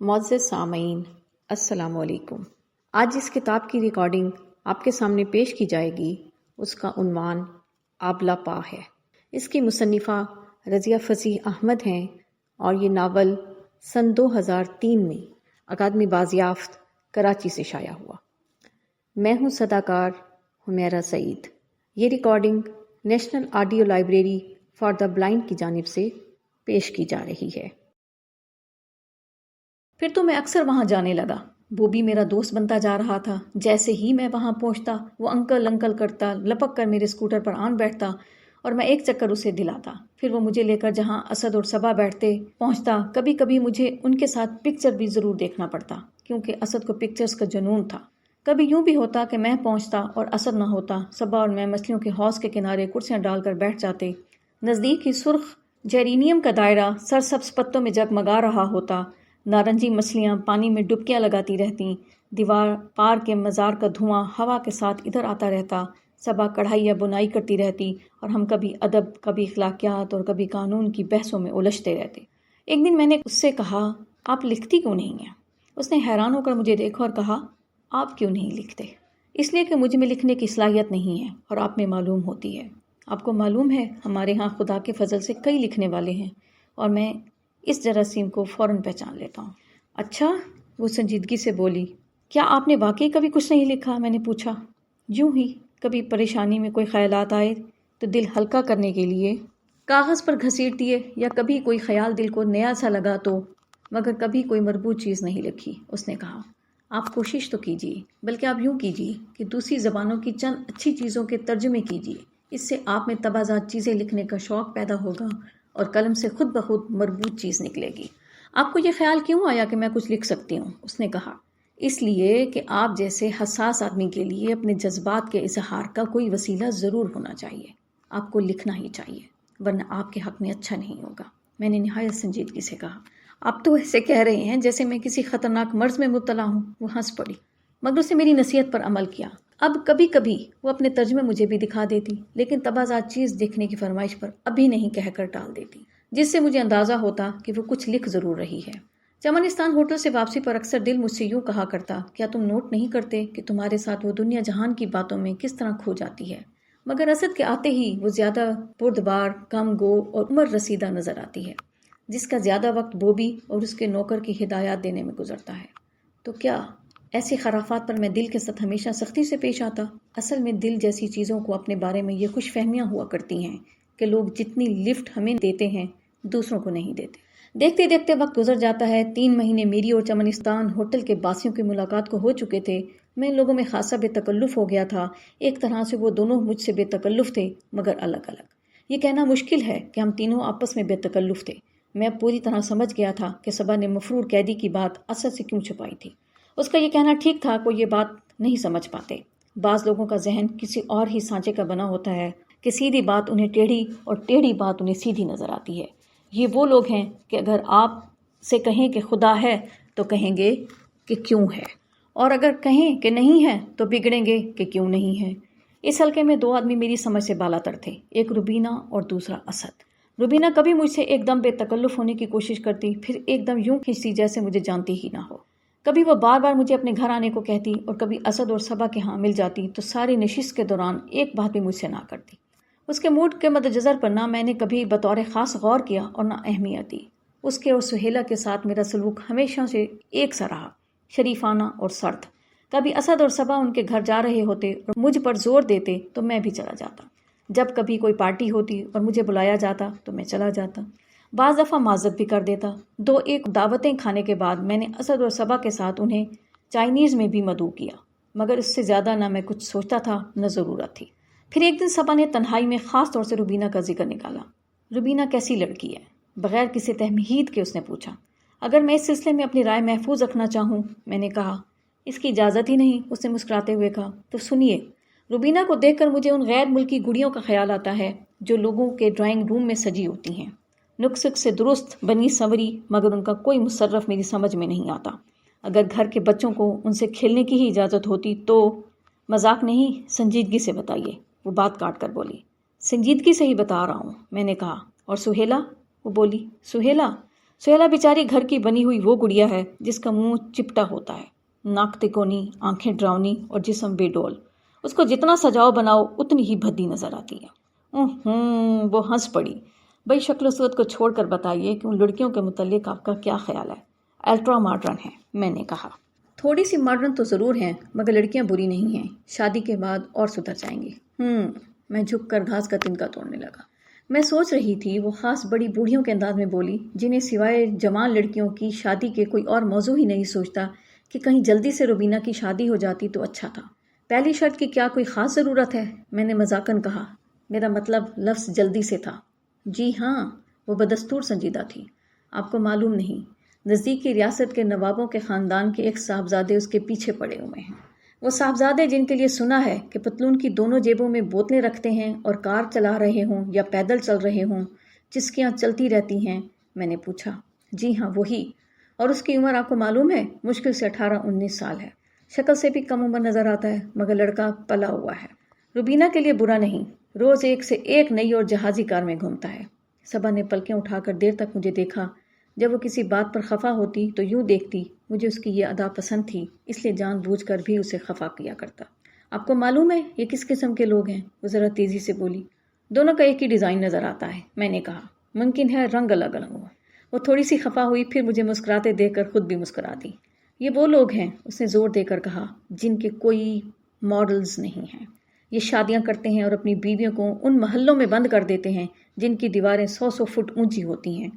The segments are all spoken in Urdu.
معزز سامعین، السلام علیکم۔ آج جس کتاب کی ریکارڈنگ آپ کے سامنے پیش کی جائے گی اس کا عنوان آبلہ پا ہے۔ اس کی مصنفہ رضیہ فصیح احمد ہیں اور یہ ناول سن 2003 میں اکادمی بازیافت کراچی سے شائع ہوا۔ میں ہوں صداکار حمیرہ سعید۔ یہ recording national audio library for the blind کی جانب سے پیش کی جا رہی ہے۔ پھر تو میں اکثر وہاں جانے لگا۔ بوبی میرا دوست بنتا جا رہا تھا۔ جیسے ہی میں وہاں پہنچتا وہ انکل انکل کرتا، لپک کر میرے اسکوٹر پر آن بیٹھتا اور میں ایک چکر اسے دلاتا۔ پھر وہ مجھے لے کر جہاں اسد اور صبا بیٹھتے پہنچتا۔ کبھی کبھی مجھے ان کے ساتھ پکچر بھی ضرور دیکھنا پڑتا کیونکہ اسد کو پکچرز کا جنون تھا۔ کبھی یوں بھی ہوتا کہ میں پہنچتا اور اسد نہ ہوتا۔ صبا اور میں مچھلیوں کے حوض کے کنارے کرسیاں ڈال کر بیٹھ جاتے۔ نزدیک ہی سرخ جیرینیم کا دائرہ سرسبز پتوں میں جگمگا رہا ہوتا۔ نارنجی مچھلیاں پانی میں ڈبکیاں لگاتی رہتیں۔ دیوار پار کے مزار کا دھواں ہوا کے ساتھ ادھر آتا رہتا۔ صبا کڑھائی یا بنائی کرتی رہتی اور ہم کبھی ادب، کبھی اخلاقیات اور کبھی قانون کی بحثوں میں الجھتے رہتے۔ ایک دن میں نے اس سے کہا، آپ لکھتی کیوں نہیں ہیں؟ اس نے حیران ہو کر مجھے دیکھا اور کہا، آپ کیوں نہیں لکھتے؟ اس لیے کہ مجھ میں لکھنے کی صلاحیت نہیں ہے اور آپ میں معلوم ہوتی ہے۔ آپ کو معلوم ہے ہمارے ہاں خدا کے فضل سے کئی لکھنے والے ہیں اور میں اس جراثیم کو فوراً پہچان لیتا ہوں۔ اچھا، وہ سنجیدگی سے بولی۔ کیا آپ نے واقعی کبھی کچھ نہیں لکھا؟ میں نے پوچھا۔ یوں ہی کبھی پریشانی میں کوئی خیالات آئے تو دل ہلکا کرنے کے لیے کاغذ پر گھسیٹ دیے، یا کبھی کوئی خیال دل کو نیا سا لگا تو، مگر کبھی کوئی مربوط چیز نہیں لکھی۔ اس نے کہا، آپ کوشش تو کیجیے، بلکہ آپ یوں کیجیے کہ دوسری زبانوں کی چند اچھی چیزوں کے ترجمے کیجیے۔ اس سے آپ میں تبازات چیزیں لکھنے کا شوق پیدا ہوگا اور قلم سے خود بخود مربوط چیز نکلے گی۔ آپ کو یہ خیال کیوں آیا کہ میں کچھ لکھ سکتی ہوں؟ اس نے کہا، اس لیے کہ آپ جیسے حساس آدمی کے لیے اپنے جذبات کے اظہار کا کوئی وسیلہ ضرور ہونا چاہیے۔ آپ کو لکھنا ہی چاہیے، ورنہ آپ کے حق میں اچھا نہیں ہوگا۔ میں نے نہایت سنجیدگی سے کہا، آپ تو ایسے کہہ رہے ہیں جیسے میں کسی خطرناک مرض میں مبتلا ہوں۔ وہ ہنس پڑی، مگر اسے میری نصیحت پر عمل کیا۔ اب کبھی کبھی وہ اپنے ترجمے مجھے بھی دکھا دیتی، لیکن تبازات چیز دیکھنے کی فرمائش پر ابھی نہیں کہہ کر ٹال دیتی، جس سے مجھے اندازہ ہوتا کہ وہ کچھ لکھ ضرور رہی ہے۔ چمنستان ہوٹل سے واپسی پر اکثر دل مجھ سے یوں کہا کرتا، کیا تم نوٹ نہیں کرتے کہ تمہارے ساتھ وہ دنیا جہان کی باتوں میں کس طرح کھو جاتی ہے؟ مگر اسد کے آتے ہی وہ زیادہ بردبار، کم گو اور عمر رسیدہ نظر آتی ہے، جس کا زیادہ وقت بوبی اور اس کے نوکر کی ہدایات دینے میں گزرتا ہے۔ تو کیا ایسی خرافات پر میں دل کے ساتھ ہمیشہ سختی سے پیش آتا؟ اصل میں دل جیسی چیزوں کو اپنے بارے میں یہ خوش فہمیاں ہوا کرتی ہیں کہ لوگ جتنی لفٹ ہمیں دیتے ہیں دوسروں کو نہیں دیتے۔ دیکھتے دیکھتے وقت گزر جاتا ہے۔ 3 مہینے میری اور چمنستان ہوٹل کے باسیوں کی ملاقات کو ہو چکے تھے۔ میں ان لوگوں میں خاصا بے تکلف ہو گیا تھا۔ ایک طرح سے وہ دونوں مجھ سے بے تکلف تھے، مگر الگ الگ۔ یہ کہنا مشکل ہے کہ ہم تینوں آپس میں بے تکلف تھے۔ میں اب پوری طرح سمجھ گیا تھا کہ صبا نے مفرور قیدی کی بات اسد سے کیوں چھپائی تھی۔ اس کا یہ کہنا ٹھیک تھا، کوئی یہ بات نہیں سمجھ پاتے۔ بعض لوگوں کا ذہن کسی اور ہی سانچے کا بنا ہوتا ہے کہ سیدھی بات انہیں ٹیڑھی اور ٹیڑھی بات انہیں سیدھی نظر آتی ہے۔ یہ وہ لوگ ہیں کہ اگر آپ سے کہیں کہ خدا ہے تو کہیں گے کہ کیوں ہے، اور اگر کہیں کہ نہیں ہے تو بگڑیں گے کہ کیوں نہیں ہے۔ اس حلقے میں 2 آدمی میری سمجھ سے بالا تر تھے، ایک روبینہ اور دوسرا اسد۔ روبینہ کبھی مجھ سے ایک دم بے تکلف ہونے کی کوشش کرتی، پھر ایک دم یوں کھنچتی جیسے مجھے جانتی ہی نہ ہو۔ کبھی وہ بار بار مجھے اپنے گھر آنے کو کہتی اور کبھی اسد اور صبا کے ہاں مل جاتی تو ساری نشست کے دوران ایک بات بھی مجھ سے نہ کرتی۔ اس کے موڈ کے مدجزر پر نہ میں نے کبھی بطور خاص غور کیا اور نہ اہمیت دی۔ اس کے اور سہیلا کے ساتھ میرا سلوک ہمیشہ سے ایک سا رہا، شریفانہ اور سرد۔ کبھی اسد اور صبا ان کے گھر جا رہے ہوتے اور مجھ پر زور دیتے تو میں بھی چلا جاتا۔ جب کبھی کوئی پارٹی ہوتی اور مجھے بلایا جاتا تو میں چلا جاتا۔ بعض دفعہ معذرت بھی کر دیتا۔ 2-1 دعوتیں کھانے کے بعد میں نے اسد اور صبا کے ساتھ انہیں چائنیز میں بھی مدعو کیا، مگر اس سے زیادہ نہ میں کچھ سوچتا تھا نہ ضرورت تھی۔ پھر ایک دن صبا نے تنہائی میں خاص طور سے روبینہ کا ذکر نکالا۔ روبینہ کیسی لڑکی ہے؟ بغیر کسی تمہید کے اس نے پوچھا۔ اگر میں اس سلسلے میں اپنی رائے محفوظ رکھنا چاہوں، میں نے کہا۔ اس کی اجازت ہی نہیں، اس نے مسکراتے ہوئے کہا۔ تو سنیے، روبینہ کو دیکھ کر مجھے ان غیر ملکی گڑیوں کا خیال آتا ہے جو لوگوں کے ڈرائنگ روم میں سجی ہوتی ہیں، نقص سے درست بنی سنوری، مگر ان کا کوئی مصرف میری سمجھ میں نہیں آتا۔ اگر گھر کے بچوں کو ان سے کھیلنے کی ہی اجازت ہوتی تو… مذاق نہیں، سنجیدگی سے بتائیے، وہ بات کاٹ کر بولی۔ سنجیدگی سے ہی بتا رہا ہوں، میں نے کہا۔ اور سہیلا؟ وہ بولی۔ سہیلا؟ سہیلا بیچاری گھر کی بنی ہوئی وہ گڑیا ہے جس کا منہ چپٹا ہوتا ہے، ناک تکونی، آنکھیں ڈراؤنی اور جسم بے ڈول۔ اس کو جتنا سجاؤ بناؤ اتنی ہی بھدی نظر آتی ہے۔ وہ ہنس پڑی۔ بھئی شکل و صورت کو چھوڑ کر بتائیے کہ ان لڑکیوں کے متعلق آپ کا کیا خیال ہے؟ الٹرا ماڈرن ہیں، میں نے کہا۔ تھوڑی سی ماڈرن تو ضرور ہیں، مگر لڑکیاں بری نہیں ہیں، شادی کے بعد اور سدھر جائیں گی۔ میں جھک کر گھاس کا تنکا توڑنے لگا۔ میں سوچ رہی تھی وہ خاص بڑی بوڑھیوں کے انداز میں بولی جنہیں سوائے جوان لڑکیوں کی شادی کے کوئی اور موضوع ہی نہیں سوچتا کہ کہیں جلدی سے روبینہ کی شادی ہو جاتی تو اچھا تھا۔ پہلی شرط کی کیا کوئی خاص ضرورت ہے؟ میں نے مذاقاً کہا۔ میرا مطلب لفظ جلدی سے تھا۔ جی ہاں، وہ بدستور سنجیدہ تھی۔ آپ کو معلوم نہیں، نزدیکی ریاست کے نوابوں کے خاندان کے ایک صاحبزادے اس کے پیچھے پڑے ہوئے ہیں۔ وہ صاحبزادے جن کے لیے سنا ہے کہ پتلون کی دونوں جیبوں میں بوتلیں رکھتے ہیں اور کار چلا رہے ہوں یا پیدل چل رہے ہوں، چسکیاں چلتی رہتی ہیں۔ میں نے پوچھا۔ جی ہاں، وہی۔ اور اس کی عمر آپ کو معلوم ہے؟ مشکل سے 18-19 سال ہے۔ شکل سے بھی کم عمر نظر آتا ہے، مگر لڑکا پلا ہوا ہے۔ روبینہ کے لیے برا نہیں، روز ایک سے ایک نئی اور جہازی کار میں گھومتا ہے۔ صبا نے پلکیں اٹھا کر دیر تک مجھے دیکھا۔ جب وہ کسی بات پر خفا ہوتی تو یوں دیکھتی۔ مجھے اس کی یہ ادا پسند تھی، اس لیے جان بوجھ کر بھی اسے خفا کیا کرتا۔ آپ کو معلوم ہے یہ کس قسم کے لوگ ہیں؟ وہ ذرا تیزی سے بولی۔ دونوں کا ایک ہی ڈیزائن نظر آتا ہے، میں نے کہا۔ ممکن ہے رنگ الگ الگ ہو۔ وہ تھوڑی سی خفا ہوئی، پھر مجھے مسکراتے دیکھ کر خود بھی مسکرا دی۔ یہ وہ لوگ ہیں، اس نے زور دے کر کہا، جن کے کوئی ماڈلز نہیں ہیں۔ یہ شادیاں کرتے ہیں اور اپنی بیویوں کو ان محلوں میں بند کر دیتے ہیں جن کی دیواریں 100 فٹ اونچی ہوتی ہیں،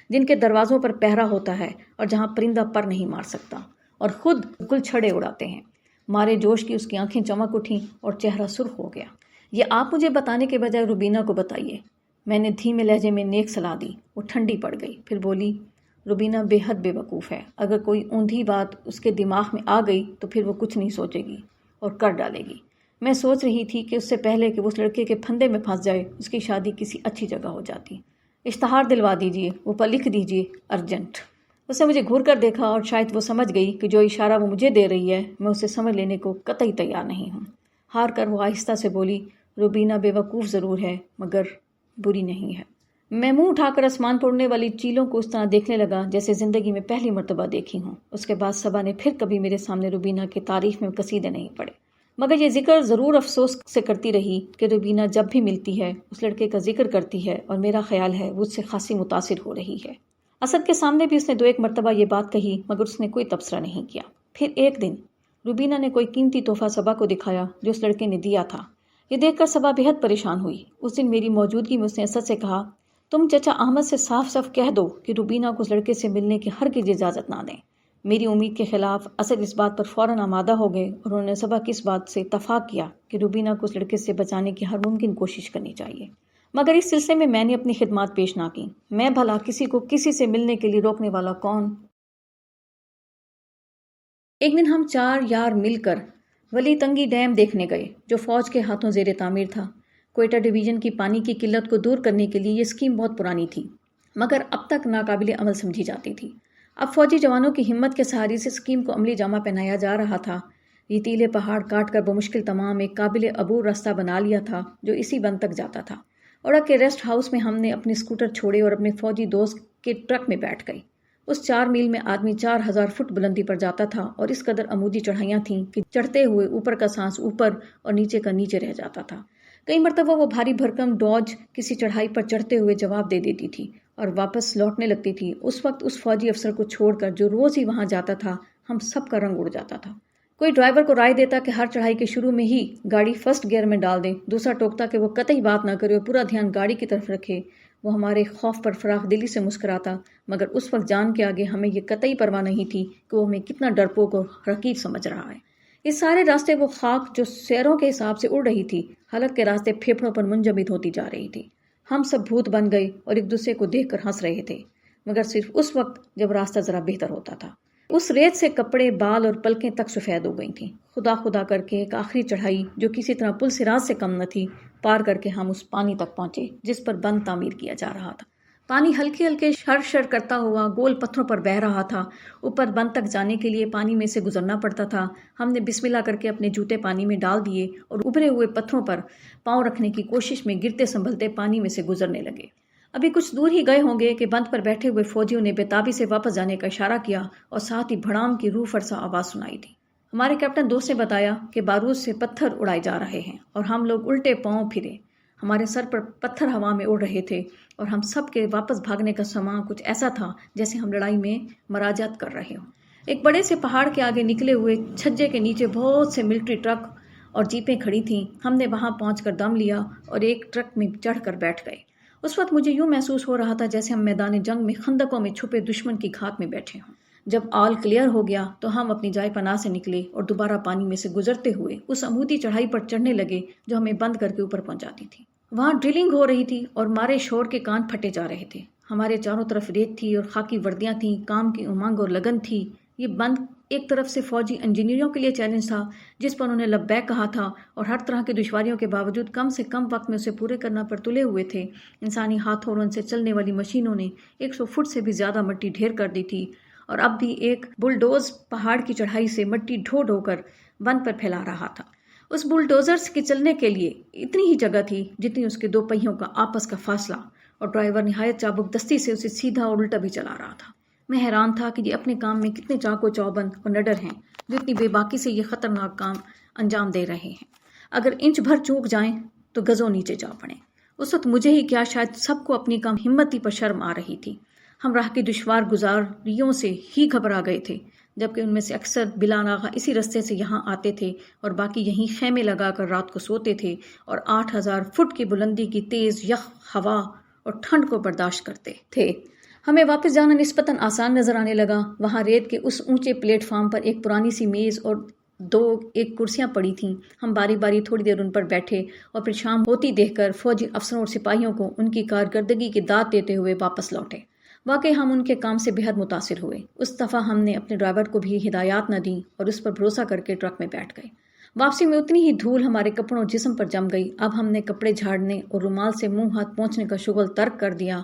جن کے دروازوں پر پہرا ہوتا ہے اور جہاں پرندہ پر نہیں مار سکتا، اور خود گل چھڑے اڑاتے ہیں۔ مارے جوش کی اس کی آنکھیں چمک اٹھیں اور چہرہ سرخ ہو گیا۔ یہ آپ مجھے بتانے کے بجائے روبینہ کو بتائیے، میں نے دھیمے لہجے میں نیک صلاح دی۔ وہ ٹھنڈی پڑ گئی، پھر بولی، روبینہ بے حد بے وقوف ہے۔ اگر کوئی اوندھی بات اس کے دماغ میں آ گئی تو پھر وہ کچھ نہیں سوچے گی اور کر ڈالے گی۔ میں سوچ رہی تھی کہ اس سے پہلے کہ وہ اس لڑکے کے پھندے میں پھنس جائے، اس کی شادی کسی اچھی جگہ ہو جاتی۔ اشتہار دلوا دیجیے، اوپر لکھ دیجیے، ارجنٹ۔ اس نے مجھے گھور کر دیکھا اور شاید وہ سمجھ گئی کہ جو اشارہ وہ مجھے دے رہی ہے میں اسے سمجھ لینے کو قطعی تیار نہیں ہوں۔ ہار کر وہ آہستہ سے بولی، روبینہ بے وقوف ضرور ہے مگر بری نہیں ہے۔ میں منہ اٹھا کر آسمان پر اڑنے والی چیلوں کو اس طرح دیکھنے لگا جیسے زندگی میں پہلی مرتبہ دیکھی ہوں۔ اس کے بعد صبا نے پھر کبھی میرے سامنے روبینہ کی تعریف میں قصیدے نہیں پڑے، مگر یہ ذکر ضرور افسوس سے کرتی رہی کہ روبینہ جب بھی ملتی ہے اس لڑکے کا ذکر کرتی ہے، اور میرا خیال ہے وہ اس سے خاصی متاثر ہو رہی ہے۔ اسد کے سامنے بھی اس نے 2-1 مرتبہ یہ بات کہی، مگر اس نے کوئی تبصرہ نہیں کیا۔ پھر ایک دن روبینہ نے کوئی قیمتی تحفہ صبا کو دکھایا جو اس لڑکے نے دیا تھا۔ یہ دیکھ کر صبا بے حد پریشان ہوئی۔ اس دن میری موجودگی میں اس نے اسد سے کہا، تم چچا احمد سے صاف صاف کہہ دو کہ روبینہ کو اس لڑکے سے ملنے کی ہرگز اجازت نہ دیں۔ میری امید کے خلاف اسد اس بات پر فوراً آمادہ ہو گئے، اور انہوں نے صبا کی اس بات سے اتفاق کیا کہ روبینہ کو اس لڑکے سے بچانے کی ہر ممکن کوشش کرنی چاہیے۔ مگر اس سلسلے میں نے اپنی خدمات پیش نہ کی۔ میں بھلا کسی کو کسی سے ملنے کے لیے روکنے والا کون؟ ایک دن ہم 4 یار مل کر ولی تنگی ڈیم دیکھنے گئے جو فوج کے ہاتھوں زیر تعمیر تھا۔ کوئٹہ ڈویژن کی پانی کی قلت کو دور کرنے کے لیے یہ اسکیم بہت پرانی تھی، مگر اب تک ناقابل عمل سمجھی جاتی تھی۔ اب فوجی جوانوں کی ہمت کے سہارے سے اسکیم کو عملی جامہ پہنایا جا رہا تھا۔ ریتیلے پہاڑ کاٹ کر بمشکل تمام ایک قابل عبور راستہ بنا لیا تھا جو اسی بند تک جاتا تھا۔ اوڑک کے ریسٹ ہاؤس میں ہم نے اپنے اسکوٹر چھوڑے اور اپنے فوجی دوست کے ٹرک میں بیٹھ گئے۔ اس 4 میل میں آدمی 4000 فٹ بلندی پر جاتا تھا، اور اس قدر عمودی چڑھائیاں تھیں کہ چڑھتے ہوئے اوپر کا سانس اوپر اور نیچے کا نیچے رہ جاتا تھا۔ کئی مرتبہ وہ بھاری بھرکم ڈوج کسی چڑھائی پر چڑھتے ہوئے جواب دے دیتی تھی اور واپس لوٹنے لگتی تھی۔ اس وقت اس فوجی افسر کو چھوڑ کر جو روز ہی وہاں جاتا تھا، ہم سب کا رنگ اڑ جاتا تھا۔ کوئی ڈرائیور کو رائے دیتا کہ ہر چڑھائی کے شروع میں ہی گاڑی فرسٹ گیئر میں ڈال دے، دوسرا ٹوکتا کہ وہ قطعی بات نہ کرے اور پورا دھیان گاڑی کی طرف رکھے۔ وہ ہمارے خوف پر فراخ دلی سے مسکراتا، مگر اس وقت جان کے آگے ہمیں یہ قطعی پرواہ نہیں تھی کہ وہ ہمیں کتنا ڈرپوک اور رقیب سمجھ رہا ہے۔ اس سارے راستے وہ خاک جو سیروں کے حساب سے اڑ رہی تھی، حلق کے راستے پھیپھڑوں پر منجمد ہوتی جا رہی تھی۔ ہم سب بھوت بن گئے اور ایک دوسرے کو دیکھ کر ہنس رہے تھے، مگر صرف اس وقت جب راستہ ذرا بہتر ہوتا تھا۔ اس ریت سے کپڑے، بال اور پلکیں تک سفید ہو گئی تھیں۔ خدا خدا کر کے ایک آخری چڑھائی جو کسی طرح پل سراج سے کم نہ تھی پار کر کے ہم اس پانی تک پہنچے جس پر بند تعمیر کیا جا رہا تھا۔ پانی ہلکے ہلکے شر شر کرتا ہوا گول پتھروں پر بہہ رہا تھا۔ اوپر بند تک جانے کے لیے پانی میں سے گزرنا پڑتا تھا۔ ہم نے بسم اللہ کر کے اپنے جوتے پانی میں ڈال دیے اور ابھرے ہوئے پتھروں پر پاؤں رکھنے کی کوشش میں گرتے سنبھلتے پانی میں سے گزرنے لگے۔ ابھی کچھ دور ہی گئے ہوں گے کہ بند پر بیٹھے ہوئے فوجیوں نے بےتابی سے واپس جانے کا اشارہ کیا اور ساتھ ہی بھڑام کی روح فرسا آواز سنائی دی۔ ہمارے کیپٹن دوست نے بتایا کہ بارود سے پتھر اڑائے جا رہے ہیں اور ہم لوگ الٹے پاؤں پھرے۔ ہمارے سر پر پتھر ہوا میں اڑ رہے تھے اور ہم سب کے واپس بھاگنے کا سماں کچھ ایسا تھا جیسے ہم لڑائی میں مراجعت کر رہے ہوں۔ ایک بڑے سے پہاڑ کے آگے نکلے ہوئے چھجے کے نیچے بہت سے ملٹری ٹرک اور جیپیں کھڑی تھیں۔ ہم نے وہاں پہنچ کر دم لیا اور ایک ٹرک میں چڑھ کر بیٹھ گئے۔ اس وقت مجھے یوں محسوس ہو رہا تھا جیسے ہم میدان جنگ میں خندقوں میں چھپے دشمن کی گھات میں بیٹھے ہوں۔ جب آل کلیئر ہو گیا تو ہم اپنی جائے پناہ سے نکلے اور دوبارہ پانی میں سے گزرتے ہوئے اس عمودی چڑھائی پر چڑھنے لگے جو ہمیں بند کر کے اوپر پہنچاتی تھی۔ وہاں ڈرلنگ ہو رہی تھی اور مارے شور کے کان پھٹے جا رہے تھے۔ ہمارے چاروں طرف ریت تھی اور خاکی وردیاں تھیں، کام کی امنگ اور لگن تھی۔ یہ بند ایک طرف سے فوجی انجینئروں کے لیے چیلنج تھا جس پر انہوں نے لبیک کہا تھا اور ہر طرح کی دشواریوں کے باوجود کم سے کم وقت میں اسے پورے کرنا پر تلے ہوئے تھے۔ انسانی ہاتھوں اور ان سے چلنے والی مشینوں نے 100 فٹ سے بھی زیادہ مٹی ڈھیر کر دی تھی اور اب بھی ایک بلڈوز پہاڑ کی چڑھائی سے مٹی ڈھو ڈھو کر بند پر پھیلا رہا تھا۔ اس بلڈوزر کے چلنے کے لیے اتنی ہی جگہ تھی جتنی اس کے دو پہیوں کا آپس کا فاصلہ، اور ڈرائیور نہایت چابک دستی سے اسے سیدھا اور الٹا بھی چلا رہا تھا۔ میں حیران تھا کہ یہ اپنے کام میں کتنے چاق و چوبند اور نڈر ہیں جو اتنی بے باکی سے یہ خطرناک کام انجام دے رہے ہیں۔ اگر انچ بھر چوک جائیں تو گزوں نیچے جا پڑیں۔ اس وقت مجھے ہی کیا شاید سب کو اپنی کم ہمتی پر شرم آ رہی تھی۔ ہم راہ کی دشوار گزاریوں سے ہی گھبرا گئے تھے، جبکہ ان میں سے اکثر بلا ناغہ اسی رستے سے یہاں آتے تھے اور باقی یہیں خیمے لگا کر رات کو سوتے تھے اور 8000 فٹ کی بلندی کی تیز یخ ہوا اور ٹھنڈ کو برداشت کرتے تھے۔ ہمیں واپس جانا نسبتاً آسان نظر آنے لگا۔ وہاں ریت کے اس اونچے پلیٹ فارم پر ایک پرانی سی میز اور ایک کرسیاں پڑی تھیں۔ ہم باری باری تھوڑی دیر ان پر بیٹھے اور پھر شام ہوتی دیکھ کر فوجی افسروں اور سپاہیوں کو ان کی کارکردگی کی داد دیتے ہوئے واپس لوٹے۔ واقعی ہم ان کے کام سے بہت متاثر ہوئے۔ اس دفعہ ہم نے اپنے ڈرائیور کو بھی ہدایات نہ دیں اور اس پر بھروسہ کر کے ٹرک میں بیٹھ گئے۔ واپسی میں اتنی ہی دھول ہمارے کپڑوں اور جسم پر جم گئی۔ اب ہم نے کپڑے جھاڑنے اور رومال سے منہ ہاتھ پونچھنے کا شغل ترک کر دیا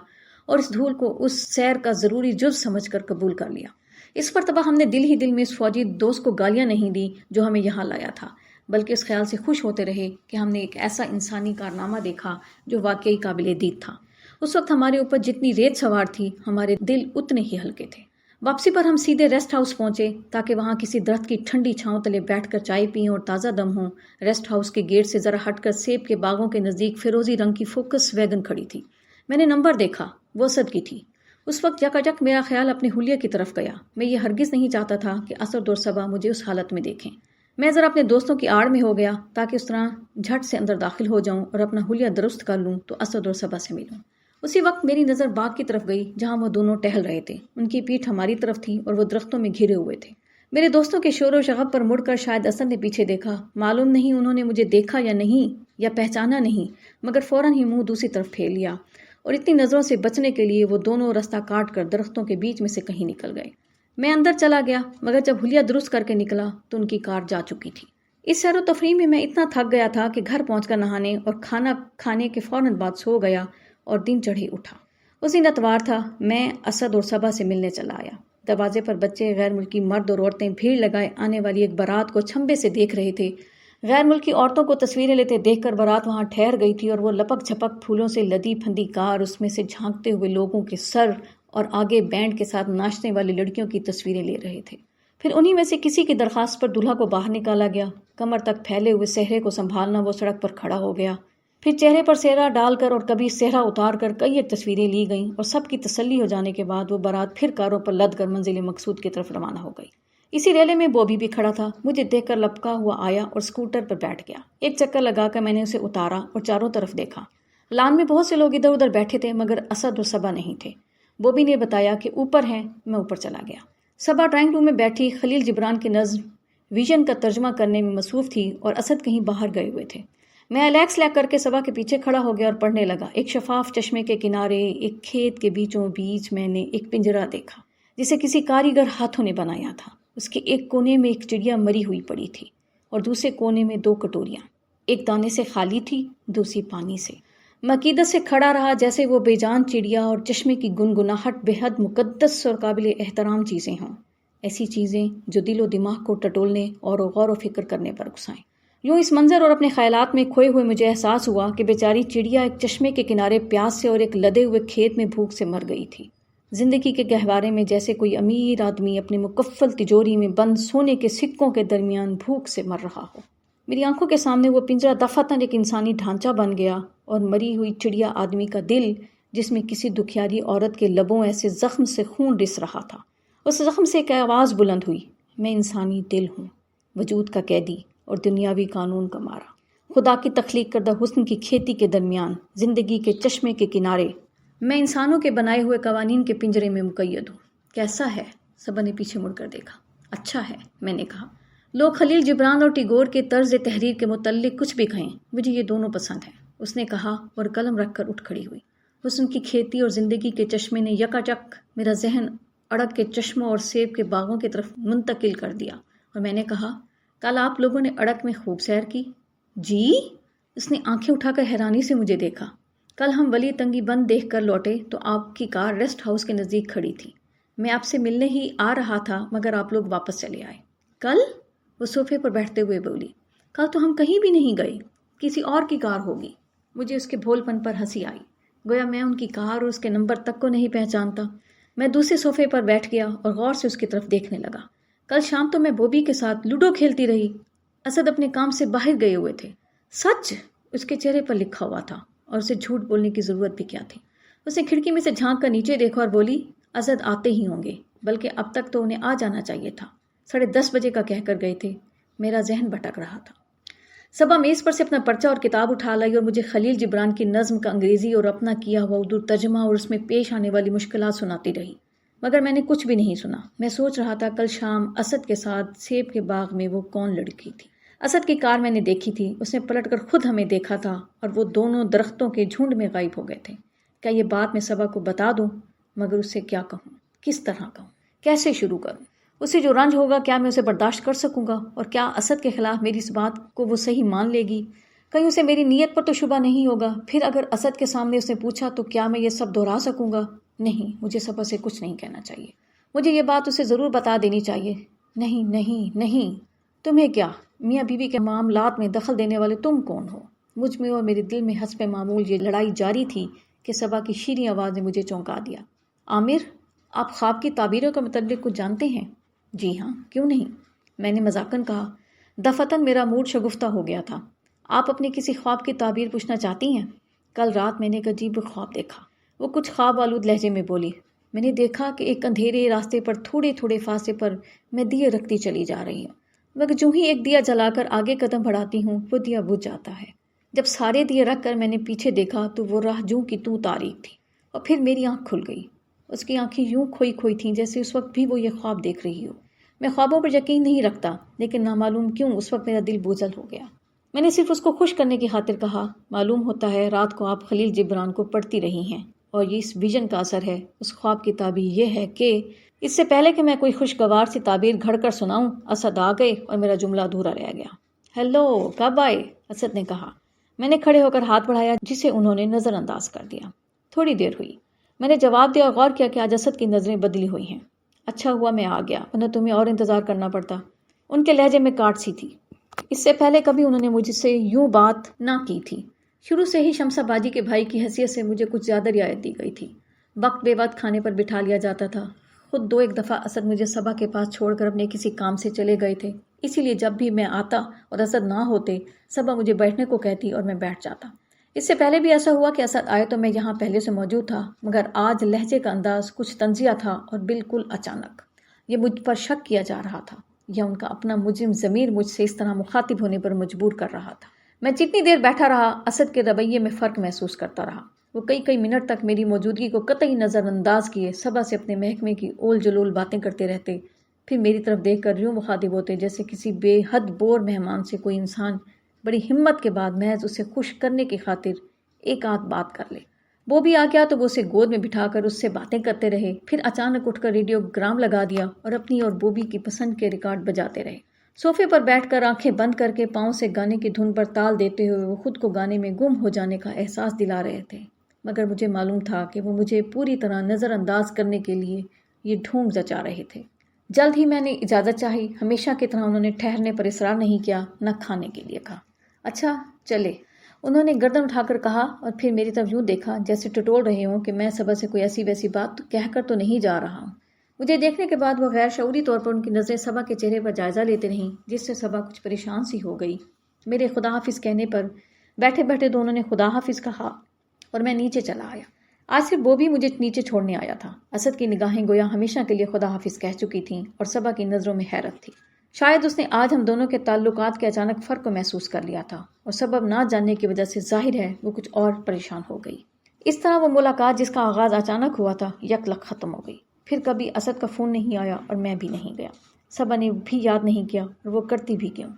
اور اس دھول کو اس سیر کا ضروری جز سمجھ کر قبول کر لیا۔ اس مرتبہ ہم نے دل ہی دل میں اس فوجی دوست کو گالیاں نہیں دی جو ہمیں یہاں لایا تھا، بلکہ اس خیال سے خوش ہوتے رہے کہ ہم نے ایک ایسا انسانی کارنامہ دیکھا جو واقعی قابل دید تھا۔ اس وقت ہمارے اوپر جتنی ریت سوار تھی ہمارے دل اتنے ہی ہلکے تھے۔ واپسی پر ہم سیدھے ریسٹ ہاؤس پہنچے تاکہ وہاں کسی درخت کی ٹھنڈی چھاؤں تلے بیٹھ کر چائے پئیں اور تازہ دم ہوں۔ ریسٹ ہاؤس کے گیٹ سے ذرا ہٹ کر سیب کے باغوں کے نزدیک فیروزی رنگ کی فوکس ویگن کھڑی تھی۔ میں نے نمبر دیکھا، وہ اسد کی تھی۔ اس وقت یکایک میرا خیال اپنے حلیے کی طرف گیا۔ میں یہ ہرگز نہیں چاہتا تھا کہ اسد اور صبا مجھے اس حالت میں دیکھیں۔ میں ذرا اپنے دوستوں کی آڑ میں ہو گیا تاکہ اس طرح جھٹ سے اندر داخل ہو جاؤں اور اپنا حلیہ درست کر لوں تو اسد اور صبا سے ملوں۔ اسی وقت میری نظر باغ کی طرف گئی جہاں وہ دونوں ٹہل رہے تھے۔ ان کی پیٹھ ہماری طرف تھی اور وہ درختوں میں گھرے ہوئے تھے۔ میرے دوستوں کے شور و شغب پر مڑ کر شاید اسد نے پیچھے دیکھا۔ معلوم نہیں انہوں نے مجھے دیکھا یا نہیں یا پہچانا نہیں، مگر فوراً ہی منہ دوسری طرف پھیر لیا اور اتنی نظروں سے بچنے کے لیے وہ دونوں رستہ کاٹ کر درختوں کے بیچ میں سے کہیں نکل گئے۔ میں اندر چلا گیا، مگر جب حلیہ درست کر کے نکلا تو ان کی کار جا چکی تھی۔ اس سیر و تفریح میں اتنا تھک گیا تھا کہ گھر پہنچ کر نہانے اور کھانا کھانے کے فوراً بعد سو گیا اور دن چڑھے اٹھا۔ اس دن اتوار تھا۔ میں اسد اور صبا سے ملنے چلا آیا۔ دروازے پر بچے، غیر ملکی مرد اور عورتیں بھیڑ لگائے آنے والی ایک بارات کو چھمبے سے دیکھ رہے تھے۔ غیر ملکی عورتوں کو تصویریں لیتے دیکھ کر بارات وہاں ٹھہر گئی تھی اور وہ لپک جھپک پھولوں سے لدی پھندی کار، اس میں سے جھانکتے ہوئے لوگوں کے سر اور آگے بینڈ کے ساتھ ناچنے والی لڑکیوں کی تصویریں لے رہے تھے۔ پھر انہی میں سے کسی کی درخواست پر دولہا کو باہر نکالا گیا۔ کمر تک پھیلے ہوئے صحرے کو سنبھالنا وہ سڑک پر کھڑا ہو گیا۔ پھر چہرے پر سہرا ڈال کر اور کبھی سہرا اتار کر کئی ایک تصویریں لی گئیں اور سب کی تسلی ہو جانے کے بعد وہ بارات پھر کاروں پر لد کر منزل مقصود کی طرف روانہ ہو گئی۔ اسی ریلے میں بوبی بھی کھڑا تھا۔ مجھے دیکھ کر لپکا ہوا آیا اور اسکوٹر پر بیٹھ گیا۔ ایک چکر لگا کر میں نے اسے اتارا اور چاروں طرف دیکھا۔ لان میں بہت سے لوگ ادھر ادھر بیٹھے تھے مگر اسد اور صبا نہیں تھے۔ بوبی نے بتایا کہ اوپر ہیں۔ میں اوپر چلا گیا۔ صبا ڈرائنگ روم میں بیٹھی خلیل جبران کی نظم ویژن کا ترجمہ کرنے میں مصروف تھی اور اسد کہیں باہر گئے ہوئے تھے۔ میں الیکس لیک کر کے صبا کے پیچھے کھڑا ہو گیا اور پڑھنے لگا۔ ایک شفاف چشمے کے کنارے ایک کھیت کے بیچوں بیچ میں نے ایک پنجرا دیکھا جسے کسی کاریگر ہاتھوں نے بنایا تھا۔ اس کے ایک کونے میں ایک چڑیا مری ہوئی پڑی تھی اور دوسرے کونے میں 2 کٹوریاں، ایک دانے سے خالی تھی، دوسری پانی سے۔ میں عقیدت سے کھڑا رہا جیسے وہ بے جان چڑیا اور چشمے کی گنگناہٹ بے حد مقدس اور قابل احترام چیزیں ہوں، ایسی چیزیں جو دل و دماغ کو ٹٹولنے اور غور و فکر کرنے پر اکسائیں۔ یوں اس منظر اور اپنے خیالات میں کھوئے ہوئے مجھے احساس ہوا کہ بیچاری چڑیا ایک چشمے کے کنارے پیاس سے اور ایک لدے ہوئے کھیت میں بھوک سے مر گئی تھی، زندگی کے گہوارے میں جیسے کوئی امیر آدمی اپنے مکفل تجوری میں بند سونے کے سکوں کے درمیان بھوک سے مر رہا ہو۔ میری آنکھوں کے سامنے وہ پنجرہ دفعتاً ایک انسانی ڈھانچہ بن گیا اور مری ہوئی چڑیا آدمی کا دل، جس میں کسی دکھیاری عورت کے لبوں ایسے زخم سے خون رس رہا تھا۔ اس زخم سے ایک آواز بلند ہوئی، میں انسانی دل ہوں، وجود کا قیدی اور دنیاوی قانون کا مارا، خدا کی تخلیق کردہ حسن کی کھیتی کے درمیان، زندگی کے چشمے کے کنارے، میں انسانوں کے بنائے ہوئے قوانین کے پنجرے میں مقید ہوں۔ کیسا ہے؟ سبا نے پیچھے مڑ کر دیکھا۔ اچھا ہے، میں نے کہا۔ لوگ خلیل جبران اور ٹیگور کے طرز تحریر کے متعلق کچھ بھی کہیں، مجھے یہ دونوں پسند ہیں، اس نے کہا اور قلم رکھ کر اٹھ کھڑی ہوئی۔ حسن کی کھیتی اور زندگی کے چشمے نے یکاچک میرا ذہن اڑک کے چشموں اور سیب کے باغوں کی طرف منتقل کر دیا، اور میں نے کہا، کل آپ لوگوں نے اڑک میں خوب سیر کی؟ جی؟ اس نے آنکھیں اٹھا کر حیرانی سے مجھے دیکھا۔ کل ہم ولی تنگی بند دیکھ کر لوٹے تو آپ کی کار ریسٹ ہاؤس کے نزدیک کھڑی تھی۔ میں آپ سے ملنے ہی آ رہا تھا مگر آپ لوگ واپس چلے آئے۔ کل؟ وہ صوفے پر بیٹھتے ہوئے بولی۔ کل تو ہم کہیں بھی نہیں گئے، کسی اور کی کار ہوگی۔ مجھے اس کے بھول پن پر ہنسی آئی، گویا میں ان کی کار اور اس کے نمبر تک کو نہیں پہچانتا۔ میں دوسرے صوفے پر بیٹھ گیا اور غور سے اس کی طرف دیکھنے لگا۔ کل شام تو میں بوبی کے ساتھ لوڈو کھیلتی رہی۔ اسد اپنے کام سے باہر گئے ہوئے تھے۔ سچ؟ اس کے چہرے پر لکھا ہوا تھا، اور اسے جھوٹ بولنے کی ضرورت بھی کیا تھی۔ اس نے کھڑکی میں سے جھانک کر نیچے دیکھا اور بولی، اسد آتے ہی ہوں گے، بلکہ اب تک تو انہیں آ جانا چاہیے تھا، 10:30 بجے کا کہہ کر گئے تھے۔ میرا ذہن بھٹک رہا تھا۔ صبا میز پر سے اپنا پرچہ اور کتاب اٹھا لائی اور مجھے خلیل جبران کی نظم کا انگریزی اور اپنا کیا ہوا اردو ترجمہ اور اس میں پیش آنے والی مشکلات سناتی رہی، مگر میں نے کچھ بھی نہیں سنا۔ میں سوچ رہا تھا کل شام اسد کے ساتھ سیب کے باغ میں وہ کون لڑکی تھی۔ اسد کی کار میں نے دیکھی تھی، اس نے پلٹ کر خود ہمیں دیکھا تھا اور وہ دونوں درختوں کے جھنڈ میں غائب ہو گئے تھے۔ کیا یہ بات میں صبا کو بتا دوں؟ مگر اسے کیا کہوں، کس طرح کہوں، کیسے شروع کروں؟ اسے جو رنج ہوگا کیا میں اسے برداشت کر سکوں گا؟ اور کیا اسد کے خلاف میری اس بات کو وہ صحیح مان لے گی؟ کہیں اسے میری نیت پر تو شبہ نہیں ہوگا؟ پھر اگر اسد کے سامنے اس نے پوچھا تو کیا میں یہ سب دہرا سکوں گا؟ نہیں، مجھے صبا سے کچھ نہیں کہنا چاہیے، مجھے یہ بات اسے ضرور بتا دینی چاہیے۔ نہیں نہیں نہیں، تمہیں کیا؟ میاں بیوی کے معاملات میں دخل دینے والے تم کون ہو؟ مجھ میں اور میرے دل میں حسب معمول یہ لڑائی جاری تھی کہ صبا کی شیریں آواز نے مجھے چونکا دیا۔ عامر، آپ خواب کی تعبیروں کے متعلق کچھ جانتے ہیں؟ جی ہاں، کیوں نہیں؟ میں نے مذاقاً کہا۔ دفعتاً میرا موڈ شگفتہ ہو گیا تھا۔ آپ اپنی کسی خواب کی تعبیر پوچھنا چاہتی ہیں؟ کل رات میں نے ایک عجیب خواب دیکھا، وہ کچھ خواب آلود لہجے میں بولی۔ میں نے دیکھا کہ ایک اندھیرے راستے پر تھوڑے تھوڑے فاصلے پر میں دیے رکھتی چلی جا رہی ہوں، مگر جو ہی ایک دیا جلا کر آگے قدم بڑھاتی ہوں وہ دیا بجھ جاتا ہے۔ جب سارے دیے رکھ کر میں نے پیچھے دیکھا تو وہ راہ جوں کی توں تاریک تھی، اور پھر میری آنکھ کھل گئی۔ اس کی آنکھیں یوں کھوئی کھوئی تھیں جیسے اس وقت بھی وہ یہ خواب دیکھ رہی ہو۔ میں خوابوں پر یقین نہیں رکھتا، لیکن نامعلوم کیوں اس وقت میرا دل بوجھل ہو گیا۔ میں نے صرف اس کو خوش کرنے کی خاطر کہا، معلوم ہوتا ہے رات کو آپ خلیل جبران کو پڑھتی رہی ہیں، اور یہ اس ویژن کا اثر ہے۔ اس خواب کی تعبیر یہ ہے کہ اس سے پہلے کہ میں کوئی خوشگوار سی تعبیر گھڑ کر سناؤں، اسد آ گئے اور میرا جملہ ادھورا رہ گیا۔ ہیلو، کب آئے؟ اسد نے کہا۔ میں نے کھڑے ہو کر ہاتھ بڑھایا جسے انہوں نے نظر انداز کر دیا۔ تھوڑی دیر ہوئی، میں نے جواب دیا اور غور کیا کہ آج اسد کی نظریں بدلی ہوئی ہیں۔ اچھا ہوا میں آ گیا، ورنہ تمہیں اور انتظار کرنا پڑتا۔ ان کے لہجے میں کاٹ سی تھی، اس سے پہلے کبھی انہوں نے مجھ سے یوں بات نہ کی تھی۔ شروع سے ہی شمسہ باجی کے بھائی کی حیثیت سے مجھے کچھ زیادہ رعایت دی گئی تھی۔ وقت بے وقت کھانے پر بٹھا لیا جاتا تھا۔ خود 2-1 دفعہ اسد مجھے صبا کے پاس چھوڑ کر اپنے کسی کام سے چلے گئے تھے، اسی لیے جب بھی میں آتا اور اسد نہ ہوتے صبا مجھے بیٹھنے کو کہتی اور میں بیٹھ جاتا۔ اس سے پہلے بھی ایسا ہوا کہ اسد آئے تو میں یہاں پہلے سے موجود تھا، مگر آج لہجے کا انداز کچھ طنزیہ تھا اور بالکل اچانک۔ یہ مجھ پر شک کیا جا رہا تھا، یا ان کا اپنا مجرم ضمیر مجھ سے اس طرح مخاطب ہونے پر مجبور کر رہا تھا۔ میں جتنی دیر بیٹھا رہا اسد کے رویے میں فرق محسوس کرتا رہا۔ وہ کئی منٹ تک میری موجودگی کو قطعی نظر انداز کیے صبا سے اپنے محکمے کی اول جلول باتیں کرتے رہتے، پھر میری طرف دیکھ کر یوں مخاطب ہوتے جیسے کسی بے حد بور مہمان سے کوئی انسان بڑی ہمت کے بعد محض اسے خوش کرنے کی خاطر ایک آدھ بات کر لے۔ وہ بھی آ گیا تو وہ اسے گود میں بٹھا کر اس سے باتیں کرتے رہے، پھر اچانک اٹھ کر ریڈیو گرام لگا دیا اور اپنی اور بوبی کی پسند کے ریکارڈ بجاتے رہے۔ صوفے پر بیٹھ کر آنکھیں بند کر کے پاؤں سے گانے کی دھن پر تال دیتے ہوئے وہ خود کو گانے میں گم ہو جانے کا احساس دلا رہے تھے، مگر مجھے معلوم تھا کہ وہ مجھے پوری طرح نظر انداز کرنے کے لیے یہ ڈھونگ جچا رہے تھے۔ جلد ہی میں نے اجازت چاہی۔ ہمیشہ کی طرح انہوں نے ٹھہرنے پر اصرار نہیں کیا، نہ کھانے کے لیے کہا۔ اچھا چلے، انہوں نے گردن اٹھا کر کہا اور پھر میری طرف یوں دیکھا جیسے ٹٹول رہے ہوں کہ میں صبح سے کوئی ایسی ویسی بات کہہ کر تو نہیں جا رہا ہوں۔ مجھے دیکھنے کے بعد وہ غیر شعوری طور پر ان کی نظریں صبا کے چہرے پر جائزہ لیتے رہیں، جس سے صبا کچھ پریشان سی ہو گئی۔ میرے خدا حافظ کہنے پر بیٹھے بیٹھے دونوں نے خدا حافظ کہا اور میں نیچے چلا آیا۔ آج صرف وہ بھی مجھے نیچے چھوڑنے آیا تھا۔ اسد کی نگاہیں گویا ہمیشہ کے لیے خدا حافظ کہہ چکی تھیں اور صبا کی نظروں میں حیرت تھی۔ شاید اس نے آج ہم دونوں کے تعلقات کے اچانک فرق کو محسوس کر لیا تھا اور سبب نہ جاننے کی وجہ سے ظاہر ہے وہ کچھ اور پریشان ہو گئی۔ اس طرح وہ ملاقات جس کا آغاز اچانک ہوا تھا یک لک ختم ہو گئی۔ پھر کبھی اسد کا فون نہیں آیا اور میں بھی نہیں گیا۔ صبا نے بھی یاد نہیں کیا اور وہ کرتی بھی کیوں،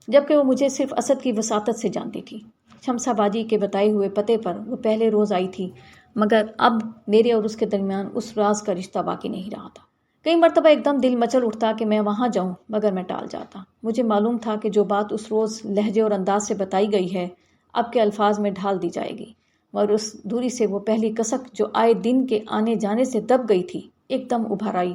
جبکہ وہ مجھے صرف اسد کی وساطت سے جانتی تھی۔ شمسا باجی کے بتائے ہوئے پتے پر وہ پہلے روز آئی تھی، مگر اب میرے اور اس کے درمیان اس راز کا رشتہ باقی نہیں رہا تھا۔ کئی مرتبہ ایک دم دل مچل اٹھتا کہ میں وہاں جاؤں، مگر میں ٹال جاتا۔ مجھے معلوم تھا کہ جو بات اس روز لہجے اور انداز سے بتائی گئی ہے اب کے الفاظ میں ڈھال دی جائے گی، مگر اس دوری سے وہ پہلی کسک جو آئے دن کے آنے جانے سے دب گئی تھی ایک دم ابھر آئی۔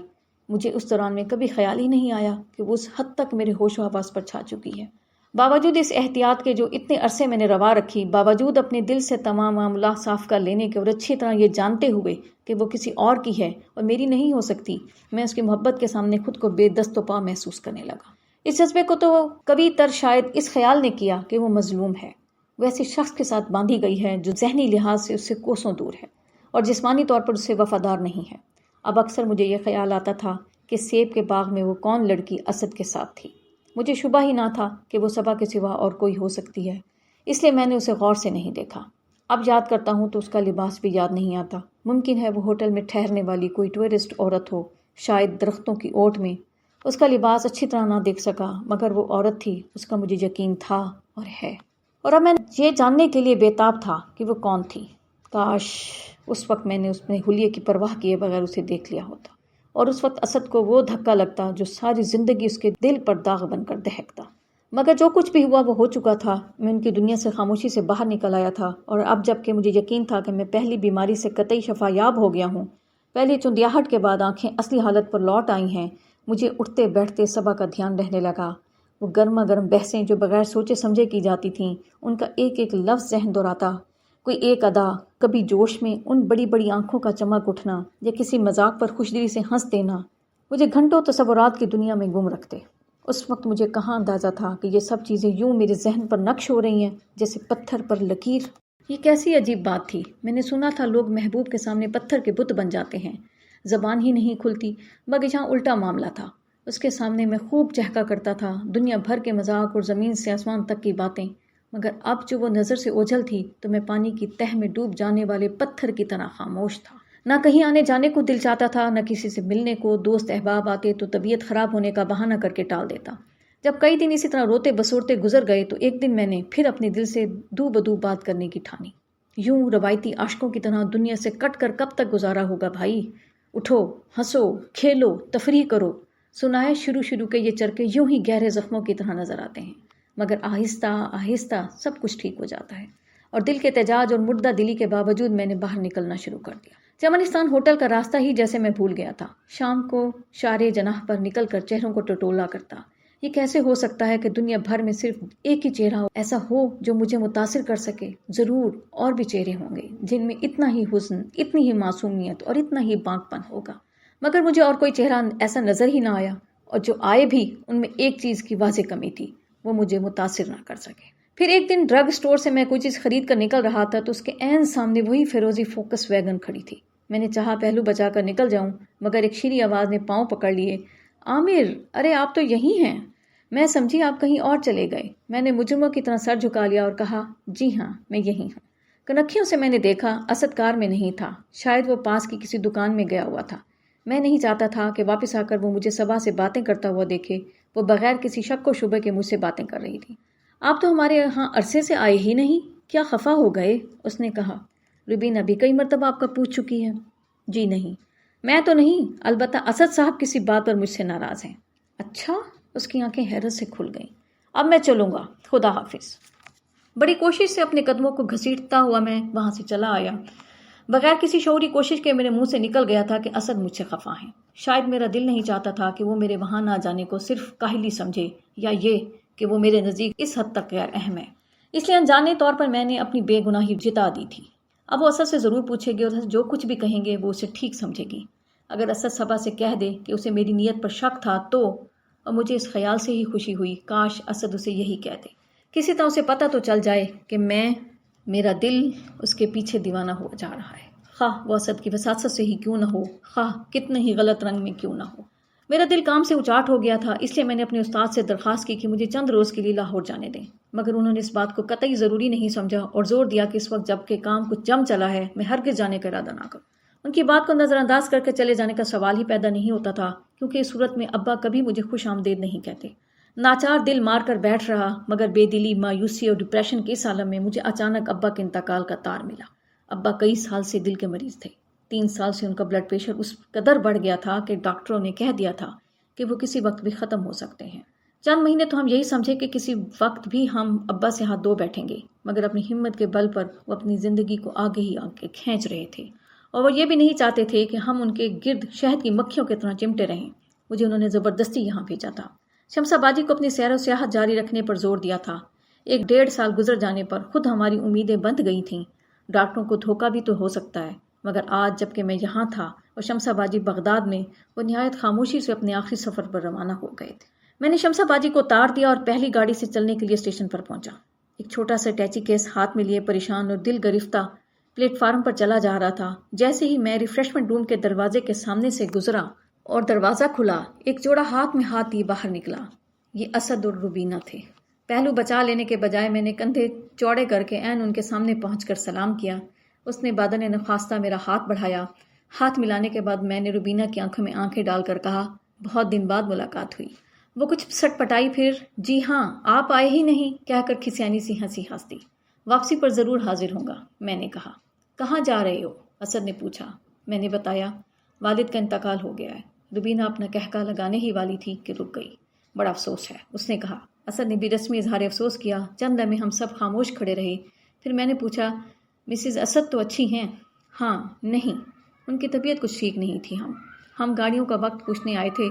مجھے اس دوران میں کبھی خیال ہی نہیں آیا کہ وہ اس حد تک میرے ہوش و حواس پر چھا چکی ہے۔ باوجود اس احتیاط کے جو اتنے عرصے میں نے روا رکھی، باوجود اپنے دل سے تمام معاملات صاف کر لینے کے اور اچھی طرح یہ جانتے ہوئے کہ وہ کسی اور کی ہے اور میری نہیں ہو سکتی، میں اس کی محبت کے سامنے خود کو بے دست و پا محسوس کرنے لگا۔ اس جذبے کو تو کبھی تر شاید اس خیال نے کیا کہ وہ مظلوم ہے، وہ ایسے شخص کے ساتھ باندھی گئی ہے جو ذہنی لحاظ سے اس سے کوسوں دور ہے اور جسمانی طور پر اس سے وفادار نہیں ہے۔ اب اکثر مجھے یہ خیال آتا تھا کہ سیب کے باغ میں وہ کون لڑکی اسد کے ساتھ تھی۔ مجھے شبہ ہی نہ تھا کہ وہ صبا کے سوا اور کوئی ہو سکتی ہے، اس لیے میں نے اسے غور سے نہیں دیکھا۔ اب یاد کرتا ہوں تو اس کا لباس بھی یاد نہیں آتا۔ ممکن ہے وہ ہوٹل میں ٹھہرنے والی کوئی ٹورسٹ عورت ہو، شاید درختوں کی اوٹ میں۔ اس کا لباس اچھی طرح نہ دیکھ سکا، مگر وہ عورت تھی اس کا مجھے یقین تھا اور ہے، اور اب میں یہ جاننے کے لیے بےتاب تھا کہ وہ کون تھی۔ کاش اس وقت میں نے اس میں حلیے کی پرواہ کیے بغیر اسے دیکھ لیا ہوتا، اور اس وقت اسد کو وہ دھکا لگتا جو ساری زندگی اس کے دل پر داغ بن کر دہکتا۔ مگر جو کچھ بھی ہوا وہ ہو چکا تھا۔ میں ان کی دنیا سے خاموشی سے باہر نکل آیا تھا، اور اب جب کہ مجھے یقین تھا کہ میں پہلی بیماری سے قطعی شفا یاب ہو گیا ہوں، پہلی چندیاہٹ کے بعد آنکھیں اصلی حالت پر لوٹ آئی ہیں، مجھے اٹھتے بیٹھتے صبا کا دھیان رہنے لگا۔ وہ گرما گرم بحثیں جو بغیر سوچے سمجھے کی جاتی تھیں، ان کا ایک ایک لفظ ذہن دہراتا، کوئی ایک ادا، کبھی جوش میں ان بڑی بڑی آنکھوں کا چمک اٹھنا یا کسی مذاق پر خوشدلی سے ہنس دینا، مجھے گھنٹوں تصورات کی دنیا میں گم رکھتے۔ اس وقت مجھے کہاں اندازہ تھا کہ یہ سب چیزیں یوں میرے ذہن پر نقش ہو رہی ہیں جیسے پتھر پر لکیر۔ یہ کیسی عجیب بات تھی۔ میں نے سنا تھا لوگ محبوب کے سامنے پتھر کے بت بن جاتے ہیں، زبان ہی نہیں کھلتی، مگر یہاں الٹا معاملہ تھا۔ اس کے سامنے میں خوب چہکا کرتا تھا، دنیا بھر کے مذاق اور زمین سے آسمان تک کی باتیں، مگر اب جو وہ نظر سے اوجھل تھی تو میں پانی کی تہ میں ڈوب جانے والے پتھر کی طرح خاموش تھا۔ نہ کہیں آنے جانے کو دل چاہتا تھا، نہ کسی سے ملنے کو۔ دوست احباب آتے تو طبیعت خراب ہونے کا بہانہ کر کے ٹال دیتا۔ جب کئی دن اسی طرح روتے بسورتے گزر گئے تو ایک دن میں نے پھر اپنے دل سے دو بدو بات کرنے کی ٹھانی۔ یوں روایتی عاشقوں کی طرح دنیا سے کٹ کر کب تک گزارا ہوگا بھائی؟ اٹھو، ہنسو، کھیلو، تفریح کرو۔ سنائے شروع کے یہ چرکے یوں ہی گہرے زخموں کی طرح نظر آتے ہیں، مگر آہستہ آہستہ سب کچھ ٹھیک ہو جاتا ہے۔ اور دل کے احتجاج اور مردہ دلی کے باوجود میں نے باہر نکلنا شروع کر دیا۔ چمنستان ہوٹل کا راستہ ہی جیسے میں بھول گیا تھا۔ شام کو شارے جناح پر نکل کر چہروں کو ٹٹولا کرتا۔ یہ کیسے ہو سکتا ہے کہ دنیا بھر میں صرف ایک ہی چہرہ ایسا ہو جو مجھے متاثر کر سکے؟ ضرور اور بھی چہرے ہوں گے جن میں اتنا ہی حسن، اتنی ہی معصومیت اور اتنا ہی بانک پن ہوگا، مگر مجھے اور کوئی چہرہ ایسا نظر ہی نہ آیا، اور جو آئے بھی ان میں ایک چیز کی واضح کمی تھی، وہ مجھے متاثر نہ کر سکے۔ پھر ایک دن ڈرگ سٹور سے میں کوئی چیز خرید کر نکل رہا تھا تو اس کے عین سامنے وہی فیروزی فوکس ویگن کھڑی تھی۔ میں نے چاہا پہلو بچا کر نکل جاؤں، مگر ایک شیریں آواز نے پاؤں پکڑ لیے۔ عامر، ارے آپ تو یہی ہیں۔ میں سمجھی آپ کہیں اور چلے گئے۔ میں نے مجرموں کی طرح سر جھکا لیا اور کہا، جی ہاں، میں یہی ہوں۔ کنکھیوں سے میں نے دیکھا اسد کار میں نہیں تھا، شاید وہ پاس کی کسی دکان میں گیا ہوا تھا۔ میں نہیں چاہتا تھا کہ واپس آ کر وہ مجھے صبا سے باتیں کرتا ہوا دیکھے۔ وہ بغیر کسی شک و شبہ کے مجھ سے باتیں کر رہی تھی۔ آپ تو ہمارے یہاں عرصے سے آئے ہی نہیں، کیا خفا ہو گئے؟ اس نے کہا۔ روبینہ بھی کئی مرتبہ آپ کا پوچھ چکی ہے۔ جی نہیں، میں تو نہیں، البتہ اسد صاحب کسی بات پر مجھ سے ناراض ہیں۔ اچھا؟ اس کی آنکھیں حیرت سے کھل گئیں۔ اب میں چلوں گا، خدا حافظ۔ بڑی کوشش سے اپنے قدموں کو گھسیٹتا ہوا میں وہاں سے چلا آیا۔ بغیر کسی شعوری کوشش کے میرے منہ سے نکل گیا تھا کہ اسد مجھ سے خفا ہیں۔ شاید میرا دل نہیں چاہتا تھا کہ وہ میرے وہاں نہ جانے کو صرف کاہلی سمجھے، یا یہ کہ وہ میرے نزدیک اس حد تک غیر اہم ہے۔ اس لیے انجانے طور پر میں نے اپنی بے گناہی جتا دی تھی۔ اب وہ اسد سے ضرور پوچھے گی اور اسد جو کچھ بھی کہیں گے وہ اسے ٹھیک سمجھے گی۔ اگر اسد صبا سے کہہ دے کہ اسے میری نیت پر شک تھا تو، اور مجھے اس خیال سے ہی خوشی ہوئی کاش اسد اسے یہی کہہ دے، کسی طرح اسے پتہ تو چل جائے کہ میرا دل اس کے پیچھے دیوانہ ہو جا رہا ہے، خواہ وہ اسد کی وساست سے ہی کیوں نہ ہو، خواہ کتنے ہی غلط رنگ میں کیوں نہ ہو۔ میرا دل کام سے اچاٹ ہو گیا تھا، اس لیے میں نے اپنے استاد سے درخواست کی کہ مجھے چند روز کے لیے لاہور جانے دیں، مگر انہوں نے اس بات کو قطعی ضروری نہیں سمجھا اور زور دیا کہ اس وقت جب کہ کام کچھ جم چلا ہے میں ہرگز جانے کا ارادہ نہ کروں۔ ان کی بات کو نظر انداز کر کے چلے جانے کا سوال ہی پیدا نہیں ہوتا تھا، کیونکہ اس صورت میں ابا کبھی مجھے خوش آمدید نہیں کہتے۔ ناچار دل مار کر بیٹھ رہا، مگر بے دلی، مایوسی اور ڈپریشن کے اس عالم میں مجھے اچانک ابا کے انتقال کا تار ملا۔ ابا کئی سال سے دل کے مریض تھے، 3 سال سے ان کا بلڈ پریشر اس قدر بڑھ گیا تھا کہ ڈاکٹروں نے کہہ دیا تھا کہ وہ کسی وقت بھی ختم ہو سکتے ہیں۔ چند مہینے تو ہم یہی سمجھے کہ کسی وقت بھی ہم ابا سے ہاتھ دھو بیٹھیں گے، مگر اپنی ہمت کے بل پر وہ اپنی زندگی کو آگے ہی آگے کھینچ رہے تھے، اور وہ یہ بھی نہیں چاہتے تھے کہ ہم ان کے گرد شہد کی مکھیوں کی طرح چمٹے رہیں۔ مجھے انہوں نے زبردستی یہاں بھیجا تھا، شمسا باجی کو اپنی سیر و سیاحت جاری رکھنے پر زور دیا تھا۔ 1-1.5 سال گزر جانے پر خود ہماری امیدیں بند گئی تھیں۔ ڈاکٹروں کو دھوکہ بھی تو ہو سکتا ہے، مگر آج جب کہ میں یہاں تھا اور شمسا باجی بغداد میں، وہ نہایت خاموشی سے اپنے آخری سفر پر روانہ ہو گئے تھے۔ میں نے شمسا باجی کو اتار دیا اور پہلی گاڑی سے چلنے کے لیے اسٹیشن پر پہنچا۔ ایک چھوٹا سا ٹیچی کیس ہاتھ میں لیے پریشان اور دل گرفتہ پلیٹ فارم پر چلا جا رہا تھا۔ جیسے ہی میں ریفریشمنٹ روم کے دروازے کے سامنے سے گزرا اور دروازہ کھلا، ایک جوڑا ہاتھ میں ہاتھ لیے باہر نکلا۔ یہ اسد اور روبینہ تھے۔ پہلو بچا لینے کے بجائے میں نے کندھے چوڑے کر کے عین ان کے سامنے پہنچ کر سلام کیا۔ اس نے بدن نخواستہ میرا ہاتھ بڑھایا۔ ہاتھ ملانے کے بعد میں نے روبینہ کی آنکھوں میں آنکھیں ڈال کر کہا، بہت دن بعد ملاقات ہوئی۔ وہ کچھ سٹ پٹائی، پھر جی ہاں آپ آئے ہی نہیں کہہ کر کھسیانی سی ہنسی ہنس دی۔ واپسی پر ضرور حاضر ہوں گا، میں نے کہا۔ کہاں جا رہے ہو؟ اسد نے پوچھا۔ میں نے بتایا، والد کا انتقال ہو گیا ہے۔ روبینہ اپنا کہکا لگانے ہی والی تھی کہ رک گئی۔ بڑا افسوس ہے، اس نے کہا۔ اسد نے بھی رسمی اظہار افسوس کیا۔ چند لمحے ہم سب خاموش کھڑے رہے، پھر میں نے پوچھا، مسز اسد تو اچھی ہیں؟ ہاں، نہیں، ان کی طبیعت کچھ ٹھیک نہیں تھی۔ ہم گاڑیوں کا وقت پوچھنے آئے تھے۔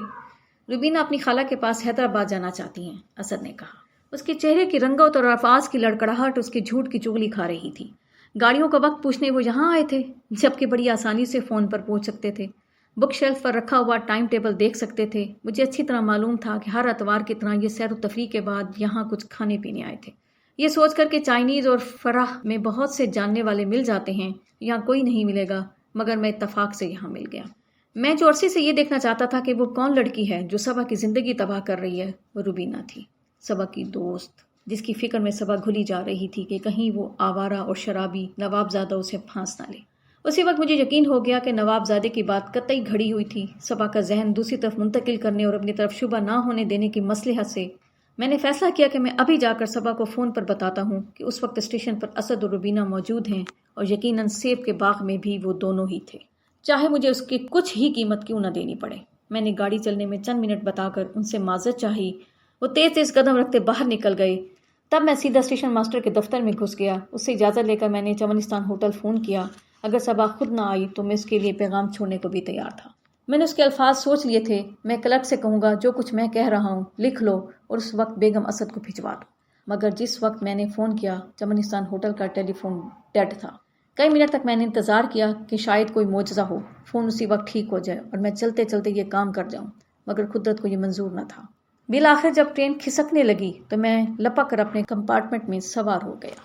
روبینہ اپنی خالہ کے پاس حیدرآباد جانا چاہتی ہیں، اسد نے کہا۔ اس کے چہرے کی رنگت اور الفاظ کی لڑکڑاہٹ اس کے جھوٹ کی چغلی کھا رہی تھی۔ گاڑیوں کا وقت پوچھنے وہ یہاں آئے تھے، جبکہ بڑی آسانی سے فون پر پوچھ سکتے تھے، بک شیلف پر رکھا ہوا ٹائم ٹیبل دیکھ سکتے تھے۔ مجھے اچھی طرح معلوم تھا کہ ہر اتوار کی طرح یہ سیر و تفریح کے بعد یہاں کچھ کھانے پینے آئے تھے۔ یہ سوچ کر کہ چائنیز اور فرح میں بہت سے جاننے والے مل جاتے ہیں، یہاں کوئی نہیں ملے گا، مگر میں اتفاق سے یہاں مل گیا۔ میں جو عرصے سے یہ دیکھنا چاہتا تھا کہ وہ کون لڑکی ہے جو صبا کی زندگی تباہ کر رہی ہے، وہ روبینہ تھی، صبا کی دوست، جس کی فکر میں صبا گھلی جا رہی تھی کہ کہیں وہ آوارہ اور شرابی نواب زادہ اسے پھانس نہ لے۔ اسی وقت مجھے یقین ہو گیا کہ نواب زادے کی بات قطعی گھڑی ہوئی تھی۔ صبا کا ذہن دوسری طرف منتقل کرنے اور اپنی طرف شبہ نہ ہونے دینے کی مصلحت سے میں نے فیصلہ کیا کہ میں ابھی جا کر صبا کو فون پر بتاتا ہوں کہ اس وقت اسٹیشن پر اسد اور روبینہ موجود ہیں، اور یقیناً سیب کے باغ میں بھی وہ دونوں ہی تھے، چاہے مجھے اس کی کچھ ہی قیمت کیوں نہ دینی پڑے۔ میں نے گاڑی چلنے میں چند منٹ بتا کر ان سے معذرت چاہی۔ وہ تیز تیز قدم رکھتے باہر نکل گئے۔ تب میں سیدھا اسٹیشن ماسٹر کے دفتر میں گھس گیا۔ اس سے اجازت لے کر میں نے چمنستان ہوٹل فون کیا۔ اگر صبا خود نہ آئی تو میں اس کے لیے پیغام چھوڑنے کو بھی تیار تھا۔ میں نے اس کے الفاظ سوچ لیے تھے، میں کلرک سے کہوں گا جو کچھ میں کہہ رہا ہوں لکھ لو اور اس وقت بیگم اسد کو بھجوا دو۔ مگر جس وقت میں نے فون کیا، چمنستان ہوٹل کا ٹیلی فون ڈیڈ تھا۔ کئی منٹ تک میں نے انتظار کیا کہ شاید کوئی معجزہ ہو، فون اسی وقت ٹھیک ہو جائے اور میں چلتے چلتے یہ کام کر جاؤں، مگر قدرت کو یہ منظور نہ تھا۔ بالآخر جب ٹرین کھسکنے لگی تو میں لپک کر اپنے کمپارٹمنٹ میں سوار ہو گیا۔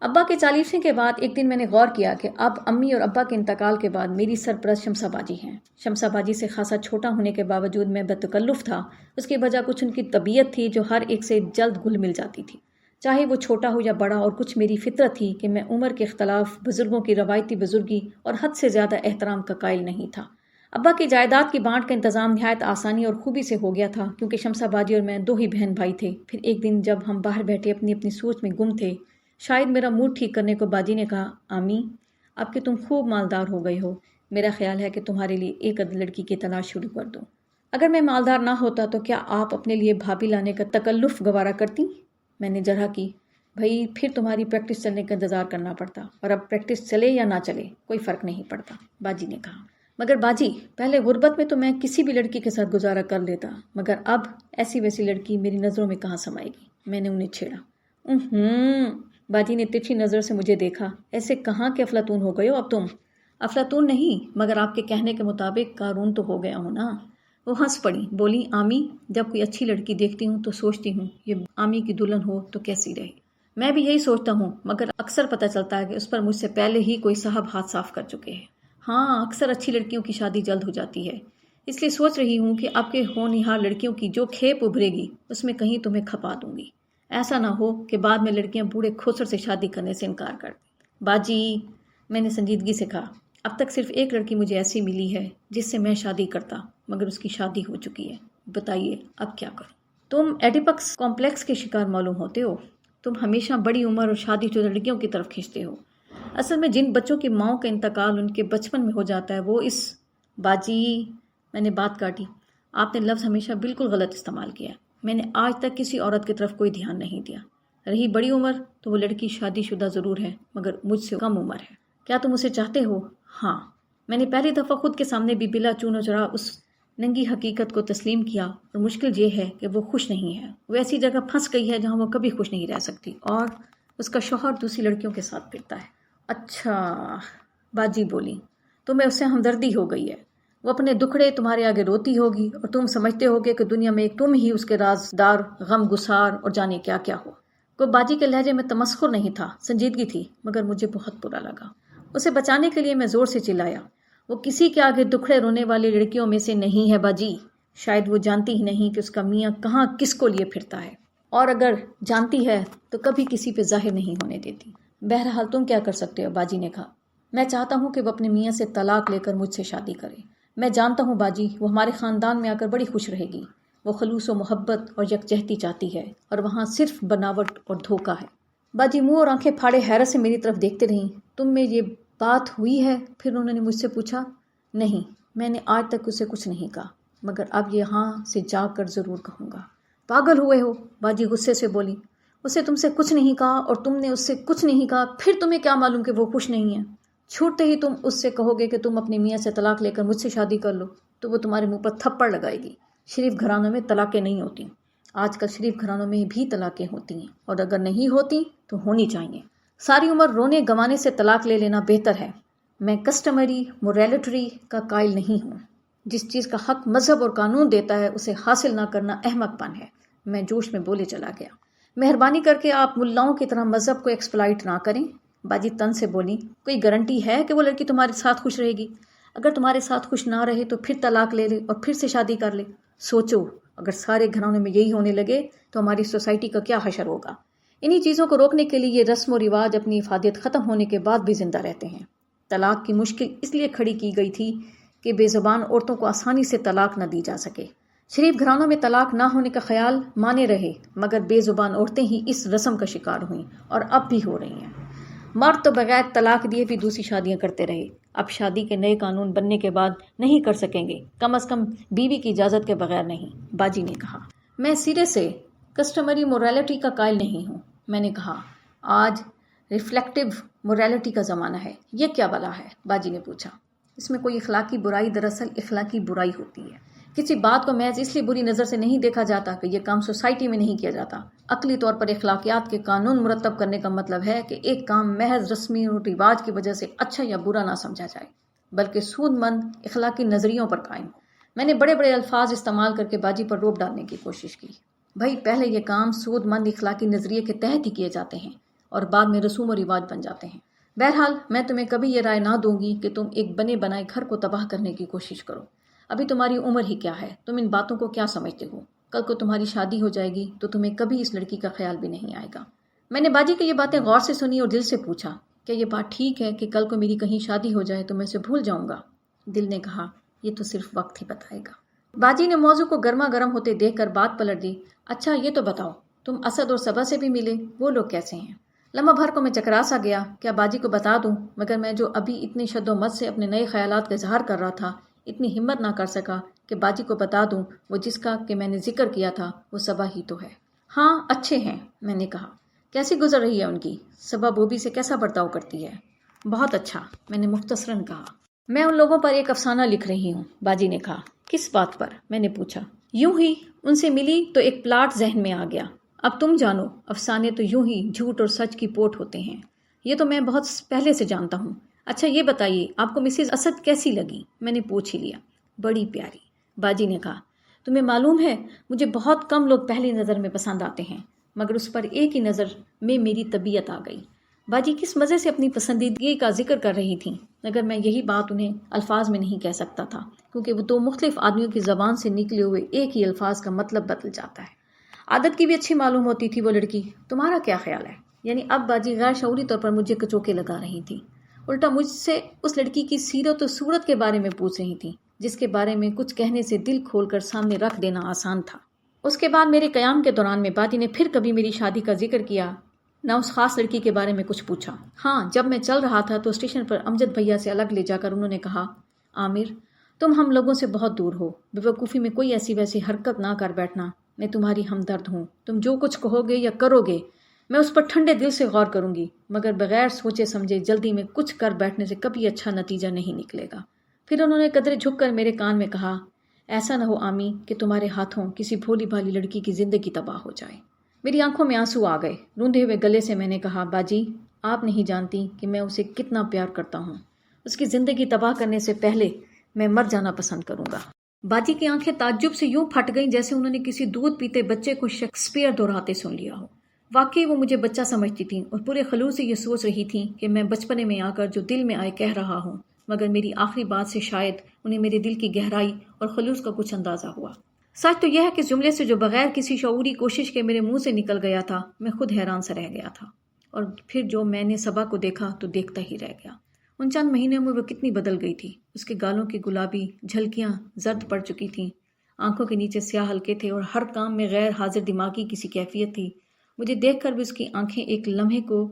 ابا کے 40ویں کے بعد ایک دن میں نے غور کیا کہ اب امی اور ابا کے انتقال کے بعد میری سرپرست شمسا باجی ہیں۔ شمسا باجی سے خاصا چھوٹا ہونے کے باوجود میں بتکلف تھا۔ اس کی وجہ کچھ ان کی طبیعت تھی جو ہر ایک سے جلد گھل مل جاتی تھی، چاہے وہ چھوٹا ہو یا بڑا، اور کچھ میری فطرت تھی کہ میں عمر کے اختلاف، بزرگوں کی روایتی بزرگی اور حد سے زیادہ احترام کا قائل نہیں تھا۔ ابا کی جائیداد کی بانٹ کا انتظام نہایت آسانی اور خوبی سے ہو گیا تھا، کیونکہ شمسا باجی اور میں 2 ہی بہن بھائی تھے۔ پھر ایک دن جب ہم باہر بیٹھے اپنی اپنی سوچ میں گم تھے، شاید میرا موڈ ٹھیک کرنے کو باجی نے کہا، آمی اب کہ تم خوب مالدار ہو گئی ہو، میرا خیال ہے کہ تمہارے لیے ایک لڑکی کی تلاش شروع کر دوں۔ اگر میں مالدار نہ ہوتا تو کیا آپ اپنے لیے بھابھی لانے کا تکلف گوارا کرتی؟ میں نے جرح کی، بھائی پھر تمہاری پریکٹس چلنے کا انتظار کرنا پڑتا، اور اب پریکٹس چلے یا نہ چلے کوئی فرق نہیں پڑتا، باجی نے کہا۔ مگر باجی پہلے غربت میں تو میں کسی بھی لڑکی کے ساتھ گزارا کر لیتا، مگر اب ایسی ویسی لڑکی میری نظروں میں کہاں سمائے گی؟ میں نے انہیں چھیڑا۔ باجی نے ترچھی نظر سے مجھے دیکھا۔ ایسے کہاں کہ افلاطون ہو گئے ہو اب تم؟ افلاطون نہیں، مگر آپ کے کہنے کے مطابق قارون تو ہو گیا ہوں نا۔ وہ ہنس پڑی، بولی آمی جب کوئی اچھی لڑکی دیکھتی ہوں تو سوچتی ہوں یہ آمی کی دلہن ہو تو کیسی رہے۔ میں بھی یہی سوچتا ہوں، مگر اکثر پتہ چلتا ہے کہ اس پر مجھ سے پہلے ہی کوئی صاحب ہاتھ صاف کر چکے ہیں۔ ہاں، اکثر اچھی لڑکیوں کی شادی جلد ہو جاتی ہے، اس لیے سوچ رہی ہوں کہ آپ کے ہونہار لڑکیوں کی جو کھیپ ابھرے گی اس میں کہیں تمہیں کھپا دوں گی۔ ایسا نہ ہو کہ بعد میں لڑکیاں بوڑھے کھوسر سے شادی کرنے سے انکار کر دیں۔ باجی، میں نے سنجیدگی سے کہا، اب تک صرف ایک لڑکی مجھے ایسی ملی ہے جس سے میں شادی کرتا، مگر اس کی شادی ہو چکی ہے۔ بتائیے اب کیا کروں؟ تم ایڈیپکس کمپلیکس کے شکار معلوم ہوتے ہو۔ تم ہمیشہ بڑی عمر اور شادی شدہ لڑکیوں کی طرف کھینچتے ہو۔ اصل میں جن بچوں کی ماؤں کا انتقال ان کے بچپن میں ہو جاتا ہے وہ اس… باجی، میں نے بات کاٹی، آپ نے لفظ ہمیشہ بالکل غلط استعمال کیا۔ میں نے آج تک کسی عورت کی طرف کوئی دھیان نہیں دیا۔ رہی بڑی عمر تو وہ لڑکی شادی شدہ ضرور ہے، مگر مجھ سے کم عمر ہے۔ کیا تم اسے چاہتے ہو؟ ہاں۔ میں نے پہلی دفعہ خود کے سامنے بھی بلا چون و چرا اس ننگی حقیقت کو تسلیم کیا، اور مشکل یہ ہے کہ وہ خوش نہیں ہے۔ وہ ایسی جگہ پھنس گئی ہے جہاں وہ کبھی خوش نہیں رہ سکتی، اور اس کا شوہر دوسری لڑکیوں کے ساتھ پھرتا ہے۔ اچھا، باجی بولی، تمہیں اس سے ہمدردی ہو گئی ہے۔ وہ اپنے دکھڑے تمہارے آگے روتی ہوگی اور تم سمجھتے ہوگے کہ دنیا میں ایک تم ہی اس کے رازدار، غم گسار اور جانے کیا کیا ہو۔ کوئی باجی کے لہجے میں تمسخر نہیں تھا، سنجیدگی تھی، مگر مجھے بہت برا لگا۔ اسے بچانے کے لیے میں زور سے چلایا، وہ کسی کے آگے دکھڑے رونے والی لڑکیوں میں سے نہیں ہے باجی۔ شاید وہ جانتی ہی نہیں کہ اس کا میاں کہاں کس کو لیے پھرتا ہے، اور اگر جانتی ہے تو کبھی کسی پہ ظاہر نہیں ہونے دیتی۔ بہرحال تم کیا کر سکتے ہو؟ باجی نے کہا، میں چاہتا ہوں کہ وہ اپنے میاں سے طلاق لے کر مجھ سے شادی کرے۔ میں جانتا ہوں باجی، وہ ہمارے خاندان میں آ کر بڑی خوش رہے گی۔ وہ خلوص و محبت اور یکجہتی چاہتی ہے، اور وہاں صرف بناوٹ اور دھوکہ ہے۔ باجی منہ اور آنکھیں پھاڑے حیرت سے میری طرف دیکھتے رہیں۔ تم میں یہ بات ہوئی ہے؟ پھر انہوں نے مجھ سے پوچھا۔ نہیں، میں نے آج تک اسے کچھ نہیں کہا، مگر اب یہاں سے جا کر ضرور کہوں گا۔ پاگل ہوئے ہو؟ باجی غصے سے بولی، اسے تم سے کچھ نہیں کہا اور تم نے اس سے کچھ نہیں کہا، پھر تمہیں کیا معلوم کہ وہ خوش نہیں ہے؟ چھوٹتے ہی تم اس سے کہو گے کہ تم اپنے میاں سے طلاق لے کر مجھ سے شادی کر لو تو وہ تمہارے منہ پر تھپڑ لگائے گی۔ شریف گھرانوں میں طلاقیں نہیں ہوتی۔ آج کل شریف گھرانوں میں بھی طلاقیں ہوتی ہیں، اور اگر نہیں ہوتی تو ہونی چاہیے۔ ساری عمر رونے گنوانے سے طلاق لے لینا بہتر ہے۔ میں کسٹمری موریلٹی کا قائل نہیں ہوں۔ جس چیز کا حق مذہب اور قانون دیتا ہے اسے حاصل نہ کرنا احمق پن ہے۔ میں جوش میں بولے چلا گیا، مہربانی کر کے آپ ملاؤں کی طرح مذہب کو ایکسپلائٹ نہ کریں۔ باجی تن سے بولی، کوئی گارنٹی ہے کہ وہ لڑکی تمہارے ساتھ خوش رہے گی؟ اگر تمہارے ساتھ خوش نہ رہے تو پھر طلاق لے لے اور پھر سے شادی کر لے۔ سوچو، اگر سارے گھرانوں میں یہی ہونے لگے تو ہماری سوسائٹی کا کیا حشر ہوگا۔ انہی چیزوں کو روکنے کے لیے یہ رسم و رواج اپنی افادیت ختم ہونے کے بعد بھی زندہ رہتے ہیں۔ طلاق کی مشکل اس لیے کھڑی کی گئی تھی کہ بے زبان عورتوں کو آسانی سے طلاق نہ دی جا سکے۔ شریف گھرانوں میں طلاق نہ ہونے کا خیال مانے رہے، مگر بے زبان عورتیں ہی اس رسم کا شکار ہوئیں، اور اب بھی ہو رہی ہیں۔ مرد تو بغیر طلاق دیے بھی دوسری شادیاں کرتے رہے، اب شادی کے نئے قانون بننے کے بعد نہیں کر سکیں گے، کم از کم بیوی کی اجازت کے بغیر نہیں۔ باجی نے کہا، میں سرے سے کسٹمری موریلٹی کا قائل نہیں ہوں۔ میں نے کہا، آج ریفلیکٹیو موریلٹی کا زمانہ ہے۔ یہ کیا بلا ہے؟ باجی نے پوچھا۔ اس میں کوئی اخلاقی برائی، دراصل اخلاقی برائی ہوتی ہے۔ کسی بات کو محض اس لیے بری نظر سے نہیں دیکھا جاتا کہ یہ کام سوسائٹی میں نہیں کیا جاتا۔ عقلی طور پر اخلاقیات کے قانون مرتب کرنے کا مطلب ہے کہ ایک کام محض رسمی و رواج کی وجہ سے اچھا یا برا نہ سمجھا جائے، بلکہ سود مند اخلاقی نظریوں پر قائم ہو۔ میں نے بڑے بڑے الفاظ استعمال کر کے باجی پر روب ڈالنے کی کوشش کی۔ بھائی، پہلے یہ کام سود مند اخلاقی نظریے کے تحت ہی کیے جاتے ہیں، اور بعد میں رسوم و رواج بن جاتے ہیں۔ بہرحال میں تمہیں کبھی یہ رائے نہ دوں گی کہ تم ایک بنے بنائے گھر کو تباہ کرنے کی کوشش کرو۔ ابھی تمہاری عمر ہی کیا ہے؟ تم ان باتوں کو کیا سمجھتے ہو؟ کل کو تمہاری شادی ہو جائے گی تو تمہیں کبھی اس لڑکی کا خیال بھی نہیں آئے گا۔ میں نے باجی کی یہ باتیں غور سے سنی اور دل سے پوچھا، کیا یہ بات ٹھیک ہے کہ کل کو میری کہیں شادی ہو جائے تو میں اسے بھول جاؤں گا؟ دل نے کہا، یہ تو صرف وقت ہی بتائے گا۔ باجی نے موضوع کو گرما گرم ہوتے دیکھ کر بات پلٹ دی۔ اچھا یہ تو بتاؤ، تم اسد اور صبا سے بھی ملے، وہ لوگ کیسے ہیں؟ لمحہ بھر کو میں چکرا سا گیا، کیا باجی کو بتا دوں؟ مگر میں جو ابھی اتنی شد و مت سے اپنے نئے خیالات کا اظہار کر رہا تھا، اتنی ہمت نہ کر سکا کہ باجی کو بتا دوں وہ جس کا کہ میں نے ذکر کیا تھا وہ صبا ہی تو ہے۔ ہاں اچھے ہیں، میں نے کہا۔ کیسی گزر رہی ہے ان کی؟ صبا بوبی سے کیسا برتاؤ کرتی ہے؟ بہت اچھا، میں نے مختصراً کہا۔ میں ان لوگوں پر ایک افسانہ لکھ رہی ہوں، باجی نے کہا۔ کس بات پر؟ میں نے پوچھا۔ یوں ہی ان سے ملی تو ایک پلاٹ ذہن میں آ گیا۔ اب تم جانو، افسانے تو یوں ہی جھوٹ اور سچ کی پوٹ ہوتے ہیں، یہ تو میں بہت پہلے سے جانتا ہوں۔ اچھا یہ بتائیے، آپ کو مسز اسد کیسی لگی؟ میں نے پوچھ ہی لیا۔ بڑی پیاری، باجی نے کہا۔ تمہیں معلوم ہے مجھے بہت کم لوگ پہلی نظر میں پسند آتے ہیں، مگر اس پر ایک ہی نظر میں میری طبیعت آ گئی۔ باجی کس مزے سے اپنی پسندیدگی کا ذکر کر رہی تھیں، مگر میں یہی بات انہیں الفاظ میں نہیں کہہ سکتا تھا، کیونکہ وہ دو مختلف آدمیوں کی زبان سے نکلے ہوئے ایک ہی الفاظ کا مطلب بدل جاتا ہے۔ عادت کی بھی اچھی معلوم ہوتی تھی وہ لڑکی۔ تمہارا کیا خیال ہے؟ یعنی اب باجی غیر شعوری طور پر مجھے کچوکے لگا رہی تھی، الٹا مجھ سے اس لڑکی کی سیرت و صورت کے بارے میں پوچھ رہی تھی، جس کے بارے میں کچھ کہنے سے دل کھول کر سامنے رکھ دینا آسان تھا۔ اس کے بعد میرے قیام کے دوران میں باجی نے پھر کبھی میری شادی کا ذکر کیا، نہ اس خاص لڑکی کے بارے میں کچھ پوچھا۔ ہاں، جب میں چل رہا تھا تو اسٹیشن پر امجد بھیا سے الگ لے جا کر انہوں نے کہا، عامر تم ہم لوگوں سے بہت دور ہو، بے وقوفی میں کوئی ایسی ویسی حرکت نہ کر بیٹھنا، میں تمہاری ہمدرد ہوں، تم جو کچھ کہو گے یا کرو گے میں اس پر ٹھنڈے دل سے غور کروں گی، مگر بغیر سوچے سمجھے جلدی میں کچھ کر بیٹھنے سے کبھی اچھا نتیجہ نہیں نکلے گا۔ پھر انہوں نے قدرے جھک کر میرے کان میں کہا، ایسا نہ ہو آمی کہ تمہارے ہاتھوں کسی بھولی بھالی لڑکی کی زندگی تباہ ہو جائے۔ میری آنکھوں میں آنسو آ گئے۔ روندے ہوئے گلے سے میں نے کہا، باجی آپ نہیں جانتی کہ میں اسے کتنا پیار کرتا ہوں، اس کی زندگی تباہ کرنے سے پہلے میں مر جانا پسند کروں گا۔ باجی کی آنکھیں تعجب سے یوں پھٹ گئیں جیسے انہوں نے کسی دودھ پیتے بچے کو شیکسپیئر دہراتے سن لیا ہو۔ واقعی وہ مجھے بچہ سمجھتی تھیں اور پورے خلوص سے یہ سوچ رہی تھیں کہ میں بچپنے میں آ کر جو دل میں آئے کہہ رہا ہوں، مگر میری آخری بات سے شاید انہیں میرے دل کی گہرائی اور خلوص کا کچھ اندازہ ہوا۔ سچ تو یہ ہے کہ اس جملے سے جو بغیر کسی شعوری کوشش کے میرے منہ سے نکل گیا تھا، میں خود حیران سا رہ گیا تھا، اور پھر جو میں نے صبا کو دیکھا تو دیکھتا ہی رہ گیا۔ ان چند مہینے میں وہ کتنی بدل گئی تھی۔ اس کے گالوں کی گلابی جھلکیاں زرد پڑ چکی تھیں، آنکھوں کے نیچے سیاہ حلقے تھے اور ہر کام میں غیر حاضر دماغی کسی کیفیت تھی۔ مجھے دیکھ کر بھی اس کی آنکھیں ایک لمحے کو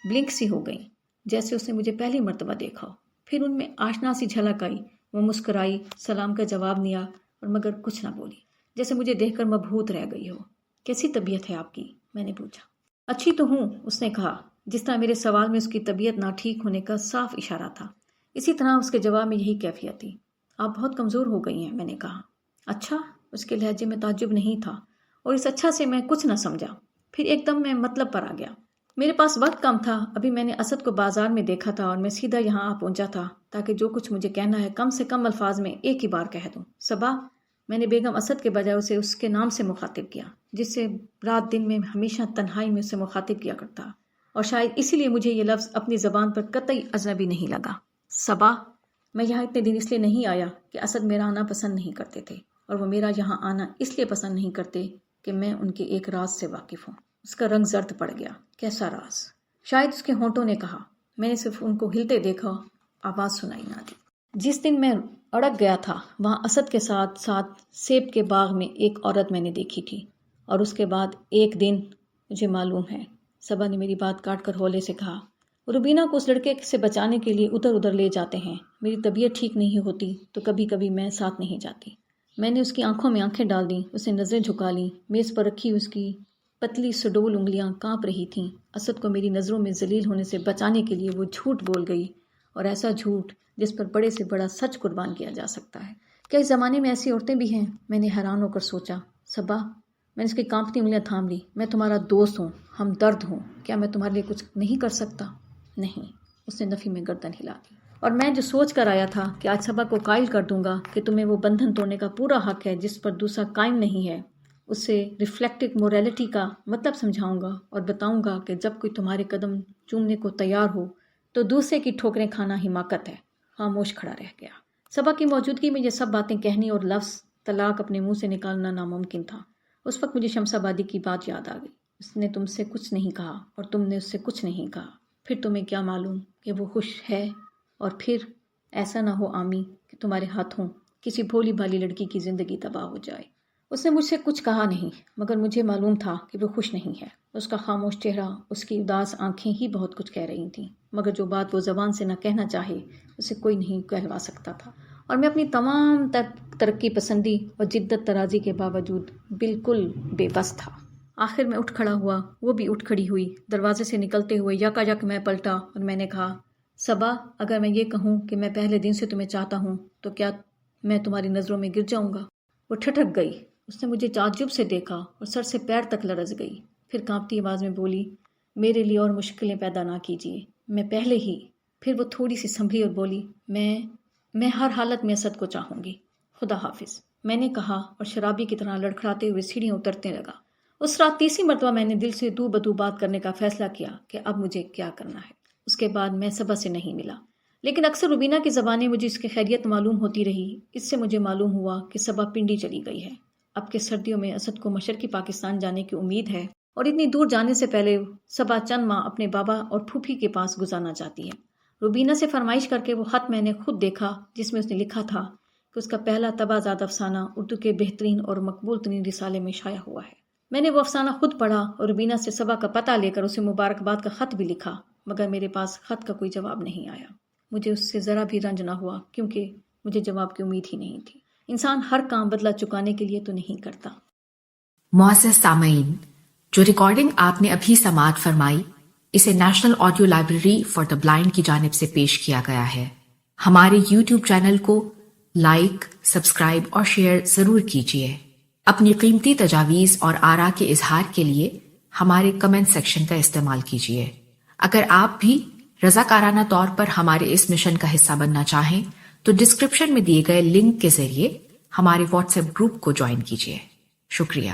بلنک سی ہو گئیں، جیسے اس نے مجھے پہلی مرتبہ دیکھا ہو۔ پھر ان میں آشنا سی جھلک آئی، وہ مسکرائی، سلام کا جواب دیا اور مگر کچھ نہ بولی، جیسے مجھے دیکھ کر مبہوت رہ گئی ہو۔ کیسی طبیعت ہے آپ کی؟ میں نے پوچھا۔ اچھی تو ہوں، اس نے کہا، جس طرح میرے سوال میں اس کی طبیعت نہ ٹھیک ہونے کا صاف اشارہ تھا، اسی طرح اس کے جواب میں یہی کیفیت تھی۔ آپ بہت کمزور ہو گئی ہیں، میں نے کہا۔ اچھا؟ اس کے لہجے میں تعجب نہیں تھا، اور اس اچھا سے میں کچھ نہ سمجھا۔ پھر ایک دم میں مطلب پر آ گیا۔ میرے پاس وقت کم تھا، ابھی میں نے اسد کو بازار میں دیکھا تھا اور میں سیدھا یہاں آ پہنچا تھا تاکہ جو کچھ مجھے کہنا ہے کم سے کم الفاظ میں ایک ہی بار کہہ دوں۔ صبا، میں نے بیگم اسد کے بجائے اسے اس کے نام سے مخاطب کیا، جس سے رات دن میں ہمیشہ تنہائی میں اسے مخاطب کیا کرتا، اور شاید اسی لیے مجھے یہ لفظ اپنی زبان پر قطعی اجنبی نہیں لگا۔ صبا، میں یہاں اتنے دن اس لیے نہیں آیا کہ اسد میرا آنا پسند نہیں کرتے تھے، اور وہ میرا یہاں آنا اس لیے پسند نہیں کرتے کہ میں ان کے ایک راز سے واقف ہوں۔ اس کا رنگ زرد پڑ گیا۔ کیسا راز؟ شاید اس کے ہونٹوں نے کہا۔ میں نے صرف ان کو ہلتے دیکھا، آواز سنائی نہ دی۔ جس دن میں اڑک گیا تھا وہاں اسد کے ساتھ ساتھ سیب کے باغ میں ایک عورت میں نے دیکھی تھی، اور اس کے بعد ایک دن مجھے معلوم ہے، صبا نے میری بات کاٹ کر ہولے سے کہا، روبینہ کو اس لڑکے سے بچانے کے لیے ادھر ادھر لے جاتے ہیں۔ میری طبیعت ٹھیک نہیں ہوتی تو کبھی کبھی میں ساتھ نہیں جاتی۔ میں نے اس کی آنکھوں میں آنکھیں ڈال دیں، اسے نظریں جھکا لیں۔ میز پر رکھی اس کی پتلی سڈول انگلیاں کانپ رہی تھیں۔ اسد کو میری نظروں میں ذلیل ہونے سے بچانے کے لیے وہ جھوٹ بول گئی، اور ایسا جھوٹ جس پر بڑے سے بڑا سچ قربان کیا جا سکتا ہے۔ کیا اس زمانے میں ایسی عورتیں بھی ہیں؟ میں نے حیران ہو کر سوچا۔ صبا، میں نے اس کی کانپتی انگلیاں تھام لی، میں تمہارا دوست ہوں، ہمدرد ہوں، کیا میں تمہارے لیے کچھ نہیں کر سکتا؟ نہیں، اس نے نفی میں گردن ہلا دی۔ اور میں جو سوچ کر آیا تھا کہ آج صبا کو قائل کر دوں گا کہ تمہیں وہ بندھن توڑنے کا پورا حق ہے جس پر دوسرا قائم نہیں ہے، اسے ریفلیکٹو موریلٹی کا مطلب سمجھاؤں گا اور بتاؤں گا کہ جب کوئی تمہارے قدم چومنے کو تیار ہو تو دوسرے کی ٹھوکریں کھانا حماقت ہے، خاموش کھڑا رہ گیا۔ صبا کی موجودگی میں یہ سب باتیں کہنی اور لفظ طلاق اپنے منہ سے نکالنا ناممکن تھا۔ اس وقت مجھے شمس آبادی کی بات یاد آ گئی، اس نے تم سے کچھ نہیں کہا اور تم نے اس سے کچھ نہیں کہا، پھر تمہیں کیا معلوم کہ وہ خوش ہے، اور پھر ایسا نہ ہو آمی کہ تمہارے ہاتھوں کسی بھولی بھالی لڑکی کی زندگی تباہ ہو جائے۔ اس نے مجھ سے کچھ کہا نہیں، مگر مجھے معلوم تھا کہ وہ خوش نہیں ہے۔ اس کا خاموش چہرہ، اس کی اداس آنکھیں ہی بہت کچھ کہہ رہی تھیں، مگر جو بات وہ زبان سے نہ کہنا چاہے اسے کوئی نہیں کہلوا سکتا تھا۔ اور میں اپنی تمام ترقی پسندی اور جدت ترازی کے باوجود بالکل بے بس تھا۔ آخر میں اٹھ کھڑا ہوا، وہ بھی اٹھ کھڑی ہوئی۔ دروازے سے نکلتے ہوئے یکا یک میں پلٹا اور میں نے کہا، صبا، اگر میں یہ کہوں کہ میں پہلے دن سے تمہیں چاہتا ہوں تو کیا میں تمہاری نظروں میں گر جاؤں گا؟ وہ ٹھٹک گئی. اس نے مجھے تعجب سے دیکھا اور سر سے پیر تک لرز گئی. پھر کانپتی آواز میں بولی، میرے لیے اور مشکلیں پیدا نہ کیجیے، میں پہلے ہی. پھر وہ تھوڑی سی سنبھلی اور بولی، میں ہر حالت میں اسد کو چاہوں گی. خدا حافظ، میں نے کہا اور شرابی کی طرح لڑکھڑاتے ہوئے سیڑھیاں اترنے لگا. اس رات تیسری مرتبہ میں نے دل سے دو بدو بات کرنے کا فیصلہ کیا کہ اب مجھے کیا کرنا ہے. اس کے بعد میں صبا سے نہیں ملا، لیکن اکثر روبینہ کی زبانیں مجھے اس کی خیریت معلوم ہوتی رہی. اس سے مجھے معلوم ہوا کہ صبا پنڈی چلی گئی ہے. اب کے سردیوں میں اسد کو مشرقی پاکستان جانے کی امید ہے، اور اتنی دور جانے سے پہلے صبا چند ماہ اپنے بابا اور پھوپھی کے پاس گزارنا چاہتی ہے. روبینہ سے فرمائش کر کے وہ خط میں نے خود دیکھا جس میں اس نے لکھا تھا کہ اس کا پہلا تبازاد افسانہ اردو کے بہترین اور مقبول ترین رسالے میں شائع ہوا ہے. میں نے وہ افسانہ خود پڑھا اور روبینہ سے صبا کا پتہ لے کر اسے مبارکباد کا خط بھی لکھا، مگر میرے پاس خط کا کوئی جواب نہیں آیا. مجھے اس سے ذرا بھی رنج نہ ہوا، کیونکہ مجھے جواب کی امید ہی نہیں تھی. انسان ہر کام بدلہ چکانے کے لیے تو نہیں کرتا. معزز سامعین، جو ریکارڈنگ آپ نے ابھی سماعت فرمائی، اسے national audio library for the blind کی جانب سے پیش کیا گیا ہے. ہمارے یوٹیوب چینل کو لائک، سبسکرائب اور شیئر ضرور کیجیے. اپنی قیمتی تجاویز اور آراء کے اظہار کے لیے ہمارے کمنٹ سیکشن کا استعمال کیجیے. اگر آپ بھی رضاکارانہ طور پر ہمارے اس مشن کا حصہ بننا چاہیں تو ڈسکرپشن میں دیے گئے لنک کے ذریعے ہمارے واٹس ایپ گروپ کو جوائن کیجیے. شکریہ.